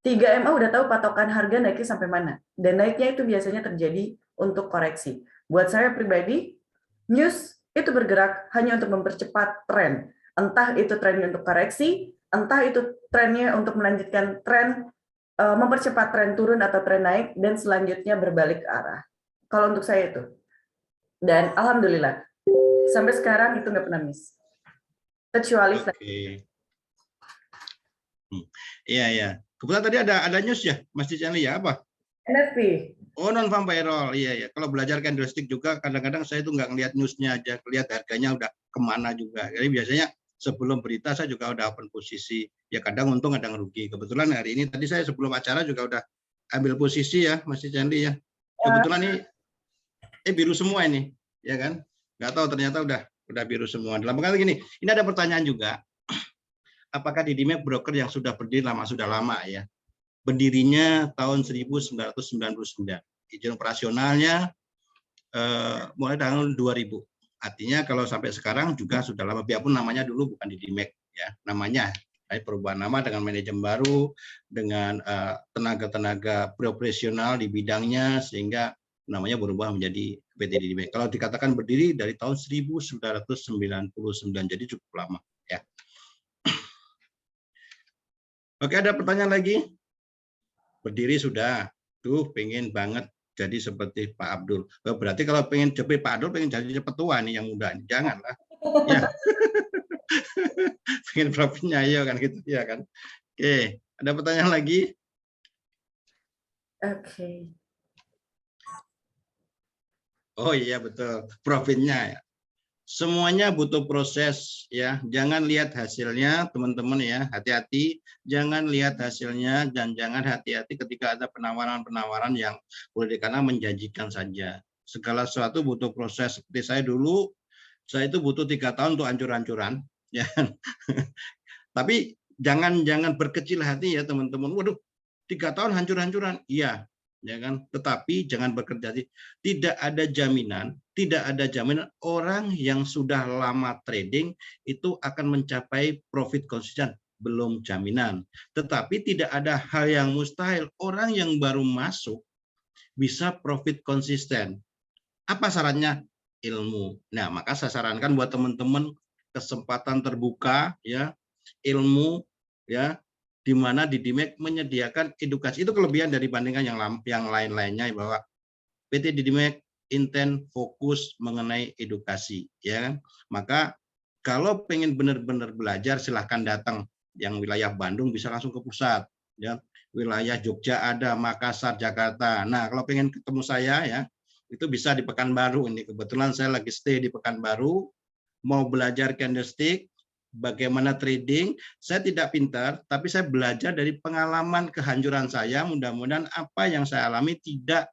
3MA udah tahu patokan harga naiknya sampai mana. Dan naiknya itu biasanya terjadi untuk koreksi. Buat saya pribadi, news itu bergerak hanya untuk mempercepat tren. Entah itu trennya untuk koreksi, entah itu trennya untuk melanjutkan tren, mempercepat tren turun atau tren naik, dan selanjutnya berbalik arah. Kalau untuk saya itu. Dan alhamdulillah sampai sekarang itu nggak pernah miss. Kecuali Oke. Iya ya. Kebetulan tadi ada news ya, Mas Cicali ya apa? NFP. Oh, non farm payroll, iya ya. Kalau belajar candlestick juga kadang-kadang saya itu nggak ngelihat newsnya aja, lihat harganya udah kemana juga. Jadi biasanya sebelum berita saya juga udah open posisi. Ya kadang untung kadang rugi. Kebetulan hari ini tadi saya sebelum acara juga udah ambil posisi ya, Mas Candi ya. Kebetulan ini biru semua ini, ya kan? Nggak tahu ternyata udah biru semua. Dalam kali gini, ini ada pertanyaan juga. Apakah di Dimek broker yang sudah berdiri sudah lama ya? Berdirinya tahun 1999. Izin operasionalnya mulai tahun 2000. Artinya kalau sampai sekarang juga sudah lama, biarpun namanya dulu bukan di Dimek ya, namanya perubahan nama dengan manajemen baru, dengan tenaga-tenaga profesional di bidangnya sehingga namanya berubah menjadi PT Dimek. Kalau dikatakan berdiri dari tahun 1999, jadi cukup lama ya. Oke, ada pertanyaan lagi? Berdiri sudah, tuh pengen banget jadi seperti Pak Abdul. Berarti kalau pengen seperti Pak Abdul, pengen jadi cepat tua nih yang muda. Janganlah. Ya. Pengen profitnya ayo kan gitu ya kan. Oke, ada pertanyaan lagi? Oke. Oh iya betul, profitnya ya. Semuanya butuh proses ya. Jangan lihat hasilnya teman-teman ya, hati-hati. Jangan lihat hasilnya dan jangan hati-hati ketika ada penawaran-penawaran yang boleh dikatakan menjanjikan saja. Segala sesuatu butuh proses. Seperti saya dulu, saya itu butuh 3 tahun untuk hancur-hancuran ya. Tapi jangan berkecil hati ya teman-teman. Waduh, 3 tahun hancur-hancuran. Iya, ya kan. Tetapi jangan bekerja. Tidak ada jaminan orang yang sudah lama trading itu akan mencapai profit konsisten. Belum jaminan. Tetapi tidak ada hal yang mustahil. Orang yang baru masuk bisa profit konsisten. Apa syaratnya? Ilmu. Nah, maka saya sarankan buat teman-teman kesempatan terbuka ya, ilmu ya, di mana di Dimek menyediakan edukasi. Itu kelebihan dari bandingkan yang lain-lainnya bahwa PT Dimek intent fokus mengenai edukasi ya kan. Maka kalau pengen benar-benar belajar silahkan datang, yang wilayah Bandung bisa langsung ke pusat ya, wilayah Jogja ada, Makassar, Jakarta. Nah, kalau pengen ketemu saya ya itu bisa di Pekanbaru. Ini kebetulan saya lagi stay di Pekanbaru, mau belajar candlestick, bagaimana trading. Saya tidak pintar, tapi saya belajar dari pengalaman kehancuran saya. Mudah-mudahan apa yang saya alami tidak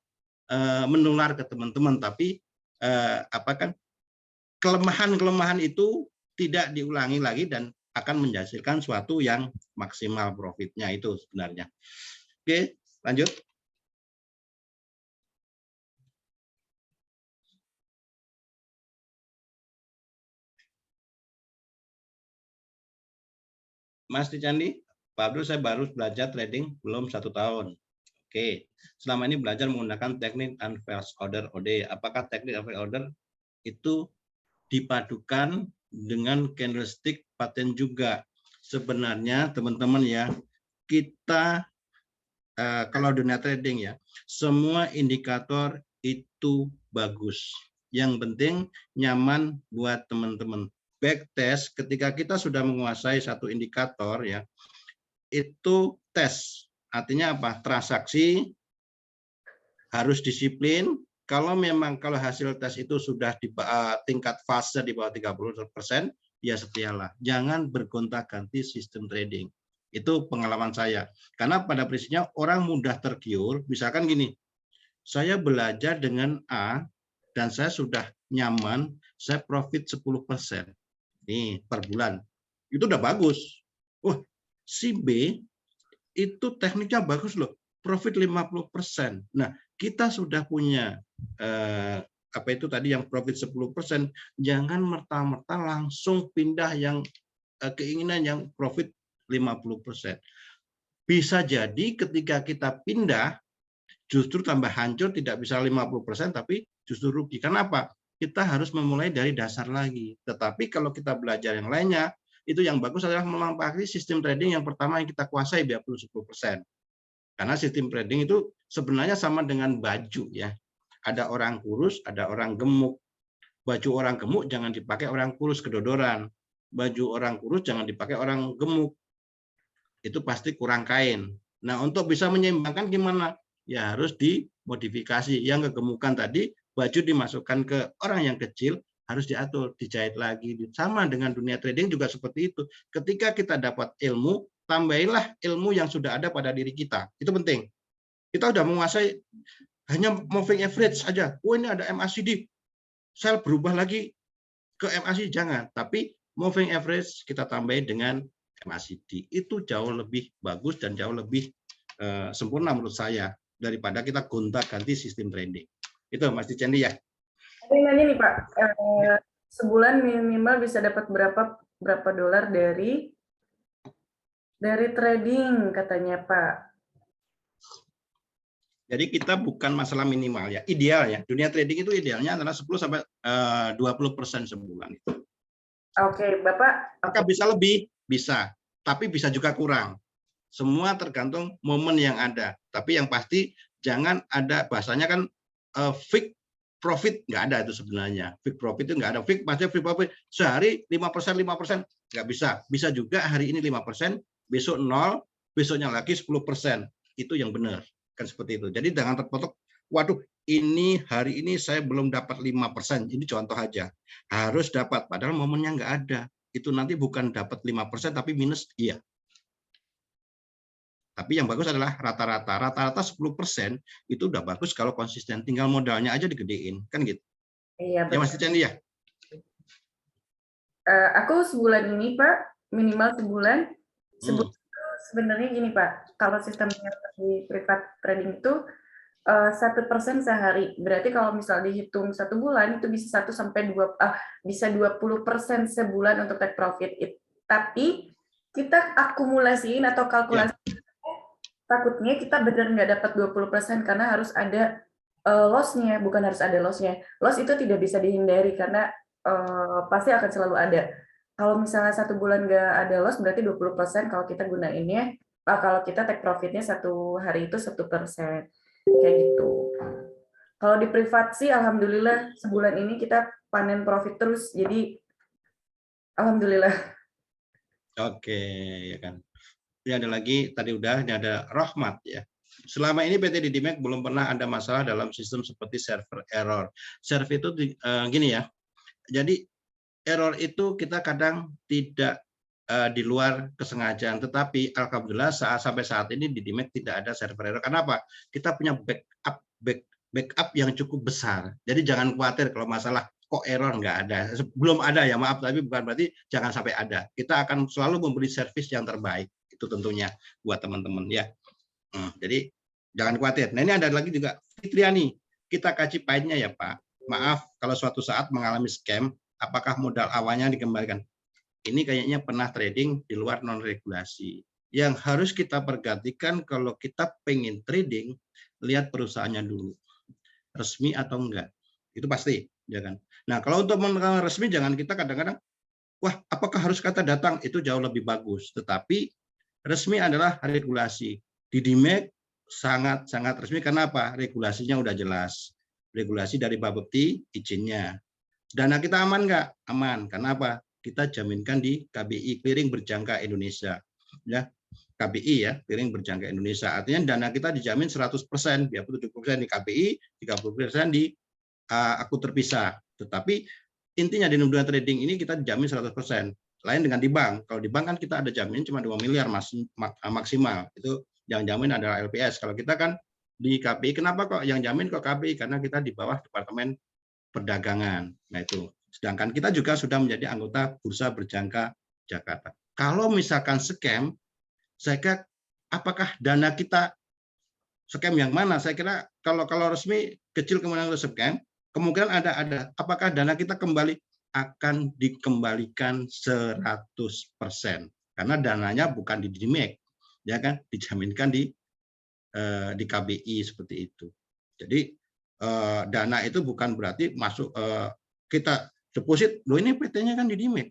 menular ke teman-teman, tapi kelemahan-kelemahan itu tidak diulangi lagi dan akan menghasilkan suatu yang maksimal profitnya itu sebenarnya. Oke, lanjut. Mas Ticandi, Pak Abdul, saya baru belajar trading belum 1 tahun. Oke, selama ini belajar menggunakan teknik unfair order OD. Apakah teknik unfair order itu dipadukan dengan candlestick pattern juga? Sebenarnya teman-teman ya, kita kalau dunia trading ya, semua indikator itu bagus. Yang penting nyaman buat teman-teman. Backtest ketika kita sudah menguasai satu indikator ya, itu tes. Artinya apa? Transaksi harus disiplin. Kalau hasil tes itu sudah di tingkat fase di bawah 30%, ya setialah. Jangan bergonta-ganti sistem trading. Itu pengalaman saya. Karena pada prinsipnya orang mudah tergiur. Misalkan gini, saya belajar dengan A dan saya sudah nyaman, saya profit 10%. Nih, per bulan. Itu udah bagus. Wah, si B itu tekniknya bagus loh. Profit 50%. Nah, kita sudah punya apa itu tadi yang profit 10%, jangan merta-merta langsung pindah yang keinginan yang profit 50%. Bisa jadi ketika kita pindah justru tambah hancur, tidak bisa 50% tapi justru rugi. Kenapa? Kita harus memulai dari dasar lagi. Tetapi kalau kita belajar yang lainnya, itu yang bagus adalah memanfaatkan sistem trading yang pertama yang kita kuasai 10%. Karena sistem trading itu sebenarnya sama dengan baju ya. Ada orang kurus, ada orang gemuk. Baju orang gemuk jangan dipakai orang kurus kedodoran. Baju orang kurus jangan dipakai orang gemuk. Itu pasti kurang kain. Nah, untuk bisa menyeimbangkan gimana? Ya harus dimodifikasi. Yang kegemukan tadi, baju dimasukkan ke orang yang kecil, harus diatur, dijahit lagi. Sama dengan dunia trading juga seperti itu. Ketika kita dapat ilmu, tambahilah ilmu yang sudah ada pada diri kita. Itu penting. Kita sudah menguasai hanya moving average saja. Oh, ini ada MACD. Sel berubah lagi ke MACD, jangan. Tapi moving average kita tambahin dengan MACD. Itu jauh lebih bagus dan jauh lebih sempurna menurut saya daripada kita gonta-ganti sistem trading. Itu Mas Dicendi ya. Tapi nanya nih Pak, sebulan minimal bisa dapat berapa dolar dari trading katanya Pak. Jadi kita bukan masalah minimal ya, ideal ya. Dunia trading itu idealnya adalah 10 sampai 20% sebulan itu. Oke, Bapak. Apakah bisa lebih? Bisa, tapi bisa juga kurang. Semua tergantung momen yang ada. Tapi yang pasti jangan ada bahasanya kan fixed profit, nggak ada itu sebenarnya. Fixed profit itu nggak ada. Maksudnya fixed profit sehari 5%, 5%, nggak bisa. Bisa juga hari ini 5%, besok 0, besoknya lagi 10%. Itu yang benar. Kan seperti itu. Jadi jangan terpotok, waduh ini hari ini saya belum dapat 5%. Ini contoh aja. Harus dapat, padahal momennya nggak ada. Itu nanti bukan dapat 5% tapi minus, iya. Tapi yang bagus adalah rata-rata 10% itu udah bagus kalau konsisten, tinggal modalnya aja digedein, kan gitu. Iya, Ya Mas Cendi ya? Aku sebulan ini Pak, minimal sebulan. Sebenarnya gini Pak, kalau sistemnya di privat trading itu 1% sehari. Berarti kalau misal dihitung 1 bulan itu bisa 1 sampai 2 bisa 20% sebulan untuk take profit. Tapi kita akumulasiin atau kalkulasi takutnya kita benar nggak dapat 20% karena harus ada loss-nya, bukan harus ada loss-nya. Loss itu tidak bisa dihindari karena pasti akan selalu ada. Kalau misalnya 1 bulan nggak ada loss, berarti 20% kalau kita gunainnya, kalau kita take profit-nya 1 hari itu 1%. Kayak gitu. Kalau di privat sih, alhamdulillah sebulan ini kita panen profit terus, jadi alhamdulillah. Oke, ya kan. Ini ada lagi, tadi udah, ini ada Rahmat ya. Selama ini PT Didimek belum pernah ada masalah dalam sistem seperti server error. Server itu gini ya, jadi error itu kita kadang tidak di luar kesengajaan, tetapi alhamdulillah sampai saat ini Didimek tidak ada server error. Kenapa? Kita punya backup yang cukup besar. Jadi jangan khawatir kalau masalah kok error nggak ada. Belum ada ya, maaf, tapi bukan berarti jangan sampai ada. Kita akan selalu memberi servis yang terbaik. Itu tentunya buat teman-teman ya. Jadi jangan khawatir. Nah ini ada lagi juga Fitriani. Kita kaji painnya ya Pak. Maaf kalau suatu saat mengalami scam, apakah modal awalnya dikembalikan? Ini kayaknya pernah trading di luar non regulasi. Yang harus kita perhatikan kalau kita pengen trading, lihat perusahaannya dulu, resmi atau enggak. Itu pasti, ya kan. Nah kalau untuk menekan resmi jangan kita kadang-kadang, wah apakah harus kata datang, itu jauh lebih bagus. Tetapi resmi adalah regulasi. Didimek sangat-sangat resmi. Kenapa? Regulasinya udah jelas. Regulasi dari Bapepti, izinnya. Dana kita aman nggak? Aman. Kenapa? Kita jaminkan di KBI, Clearing Berjangka Indonesia. Ya, KBI ya, Clearing Berjangka Indonesia. Artinya dana kita dijamin 100%, 70% di KBI, 30% di akun terpisah. Tetapi intinya di dunia trading ini kita dijamin 100%. Lain dengan di bank. Kalau di bank kan kita ada jaminan cuma 2 miliar maksimal. Itu yang jamin adalah LPS. Kalau kita kan di KBI, kenapa kok yang jamin kok KBI? Karena kita di bawah Departemen Perdagangan. Nah itu. Sedangkan kita juga sudah menjadi anggota Bursa Berjangka Jakarta. Kalau misalkan scam, saya kira apakah dana kita scam yang mana? Saya kira kalau resmi kecil kemungkinan scam, kemungkinan ada. Apakah dana kita kembali? Akan dikembalikan 100%. Karena dananya bukan di Didimek, ya kan? Dijaminkan di KBI seperti itu. Jadi dana itu bukan berarti masuk kita deposit, loh ini PT-nya kan di Didimek.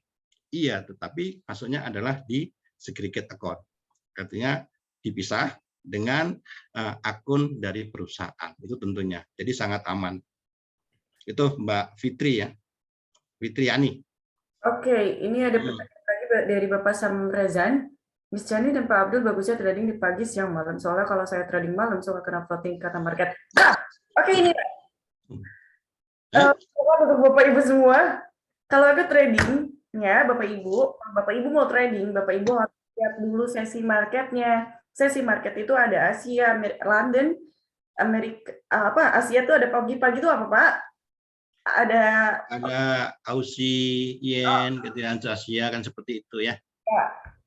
Iya, tetapi masuknya adalah di segregate account. Artinya dipisah, dengan akun dari perusahaan. Itu tentunya. Jadi sangat aman. Itu Mbak Fitri ya. Fitriani. Oke, ini ada pertanyaan lagi dari Bapak Samrazan. Miss Chani dan Pak Abdul bagusnya trading di pagi, siang, malam. Soalnya kalau saya trading malam, suka kena floating kata market. Oke, ini untuk Bapak Ibu semua. Kalau aku trading, ya Bapak Ibu mau trading, Bapak Ibu harus lihat dulu sesi marketnya. Sesi market itu ada Asia, London, Amerika, Asia itu ada pagi-pagi itu apa Pak? Ada Aussie, Yen, kemudian Asia kan seperti itu ya.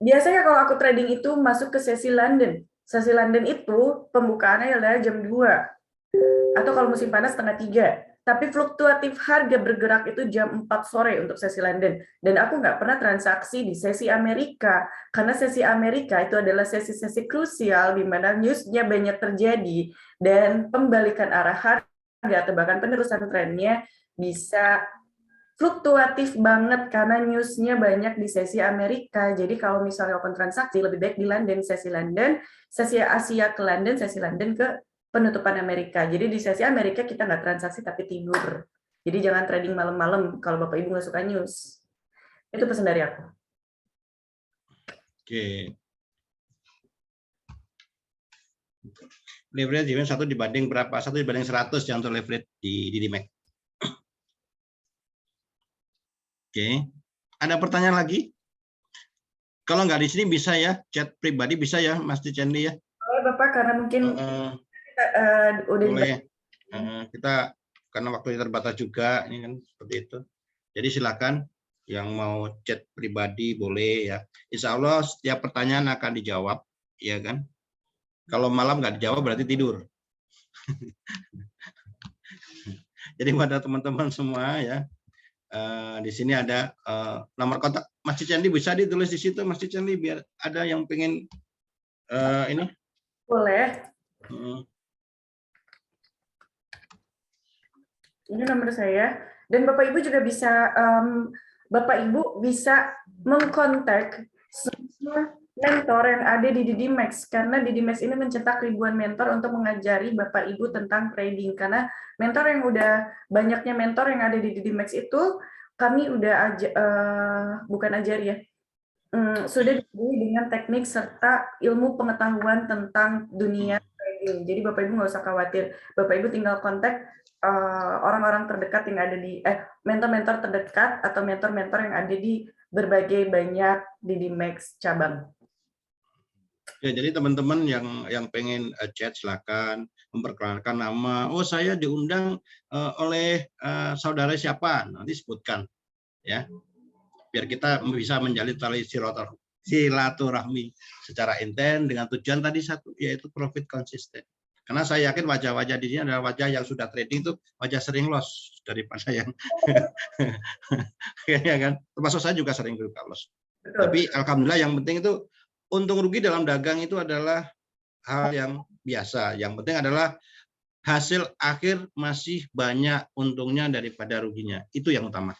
Biasanya kalau aku trading itu masuk ke sesi London. Sesi London itu pembukaannya adalah jam 2. Atau kalau musim panas setengah 3. Tapi fluktuatif harga bergerak itu jam 4 sore untuk sesi London. Dan aku nggak pernah transaksi di sesi Amerika. Karena sesi Amerika itu adalah sesi-sesi krusial di mana news-nya banyak terjadi. Dan pembalikan arah harga atau bahkan penerusan trennya bisa fluktuatif banget karena newsnya banyak di sesi Amerika. Jadi kalau misalnya open transaksi lebih baik di London, sesi Asia ke London, sesi London ke penutupan Amerika. Jadi di sesi Amerika kita nggak transaksi tapi tidur. Jadi jangan trading malam-malam kalau Bapak Ibu nggak suka news. Itu pesan dari aku. Oke. Leverage 1 dibanding berapa? 1 dibanding 100 yang untuk leverage di DMAX. Oke, ada pertanyaan lagi? Kalau nggak di sini bisa ya, chat pribadi bisa ya, Mas Candi ya. Boleh Bapak, karena mungkin udah boleh. Kita karena waktu terbatas juga, ini kan seperti itu. Jadi silakan yang mau chat pribadi boleh ya. Insya Allah setiap pertanyaan akan dijawab, ya kan? Kalau malam nggak dijawab berarti tidur. Jadi pada teman-teman semua ya. Di sini ada nomor kontak Mas Candi, bisa ditulis di situ Mas Candi biar ada yang pengen ini. Boleh. Ini nomor saya. Dan Bapak Ibu juga bisa mengkontak semua mentor yang ada di DDMax, karena DDMax ini mencetak ribuan mentor untuk mengajari Bapak Ibu tentang trading. Karena banyaknya mentor yang ada di DDMax itu kami udah sudah diberi dengan teknik serta ilmu pengetahuan tentang dunia trading. Jadi Bapak Ibu nggak usah khawatir. Bapak Ibu tinggal kontak orang-orang terdekat yang ada di mentor-mentor terdekat atau mentor-mentor yang ada di berbagai banyak DDMax cabang. Ya, jadi teman-teman yang pengen chat silakan memperkenalkan nama. Oh, saya diundang oleh saudara siapa? Nanti sebutkan ya. Biar kita bisa menjalin tali silaturahmi secara intens dengan tujuan tadi satu, yaitu profit konsisten. Karena saya yakin wajah-wajah di sini adalah wajah yang sudah trading itu wajah sering loss daripada yang kayaknya kan. Termasuk saya juga sering loss. Tapi alhamdulillah yang penting itu untung rugi dalam dagang itu adalah hal yang biasa. Yang penting adalah hasil akhir masih banyak untungnya daripada ruginya. Itu yang utama.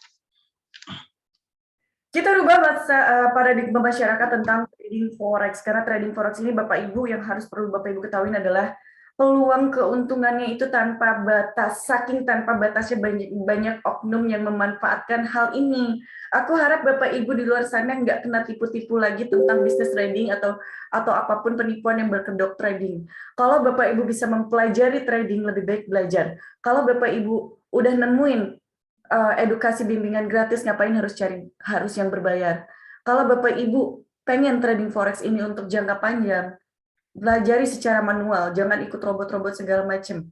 Kita rubah paradigma masyarakat tentang trading forex, karena trading forex ini Bapak Ibu yang perlu Bapak Ibu ketahui adalah peluang keuntungannya itu tanpa batas, saking tanpa batasnya banyak oknum yang memanfaatkan hal ini. Aku harap Bapak Ibu di luar sana nggak kena tipu-tipu lagi tentang bisnis trading atau apapun penipuan yang berkedok trading. Kalau Bapak Ibu bisa mempelajari trading, lebih baik belajar. Kalau Bapak Ibu udah nemuin edukasi bimbingan gratis, ngapain harus yang berbayar? Kalau Bapak Ibu pengen trading forex ini untuk jangka panjang, pelajari secara manual, jangan ikut robot-robot segala macam.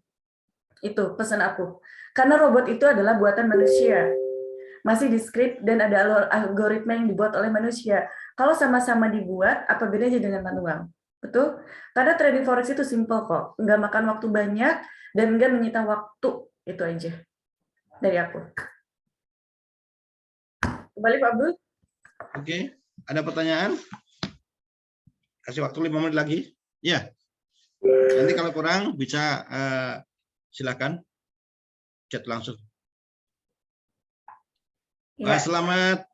Itu pesan aku. Karena robot itu adalah buatan manusia. Masih di script dan ada algoritma yang dibuat oleh manusia. Kalau sama-sama dibuat, apa bedanya dengan manual? Betul? Karena trading forex itu simple kok. Nggak makan waktu banyak dan nggak menyita waktu. Itu aja dari aku. Kembali Pak Abdul. Oke, ada pertanyaan? Kasih waktu 5 menit lagi. Ya. Nanti kalau kurang bisa silakan chat langsung. Ya. Selamat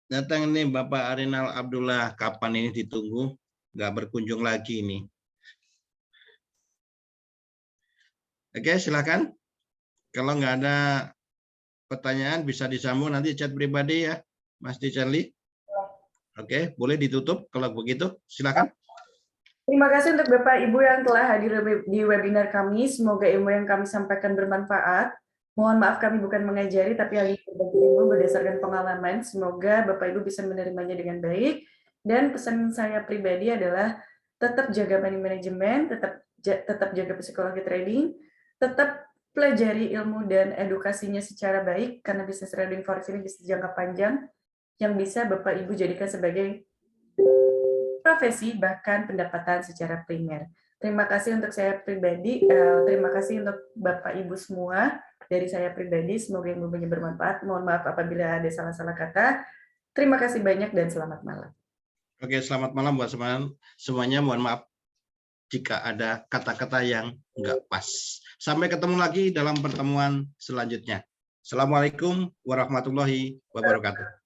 datang nih Bapak Arinal Abdullah. Kapan ini ditunggu? Nggak berkunjung lagi ini. Oke, silakan. Kalau nggak ada pertanyaan bisa disambung nanti chat pribadi ya, Mas Charlie. Oke, boleh ditutup kalau begitu. Silakan. Terima kasih untuk Bapak Ibu yang telah hadir di webinar kami. Semoga ilmu yang kami sampaikan bermanfaat. Mohon maaf kami bukan mengajari, tapi hanya berbagi ilmu berdasarkan pengalaman. Semoga Bapak Ibu bisa menerimanya dengan baik. Dan pesan saya pribadi adalah tetap jaga money management, tetap jaga psikologi trading, tetap pelajari ilmu dan edukasinya secara baik, karena bisnis trading forex ini bisnis jangka panjang yang bisa Bapak Ibu jadikan sebagai profesi bahkan pendapatan secara primer. Terima kasih untuk saya pribadi, terima kasih untuk Bapak Ibu semua dari saya pribadi, semoga ilmunya bermanfaat. Mohon maaf apabila ada salah-salah kata. Terima kasih banyak dan selamat malam. Oke, selamat malam buat semuanya. Mohon maaf jika ada kata-kata yang nggak pas. Sampai ketemu lagi dalam pertemuan selanjutnya. Assalamualaikum warahmatullahi wabarakatuh.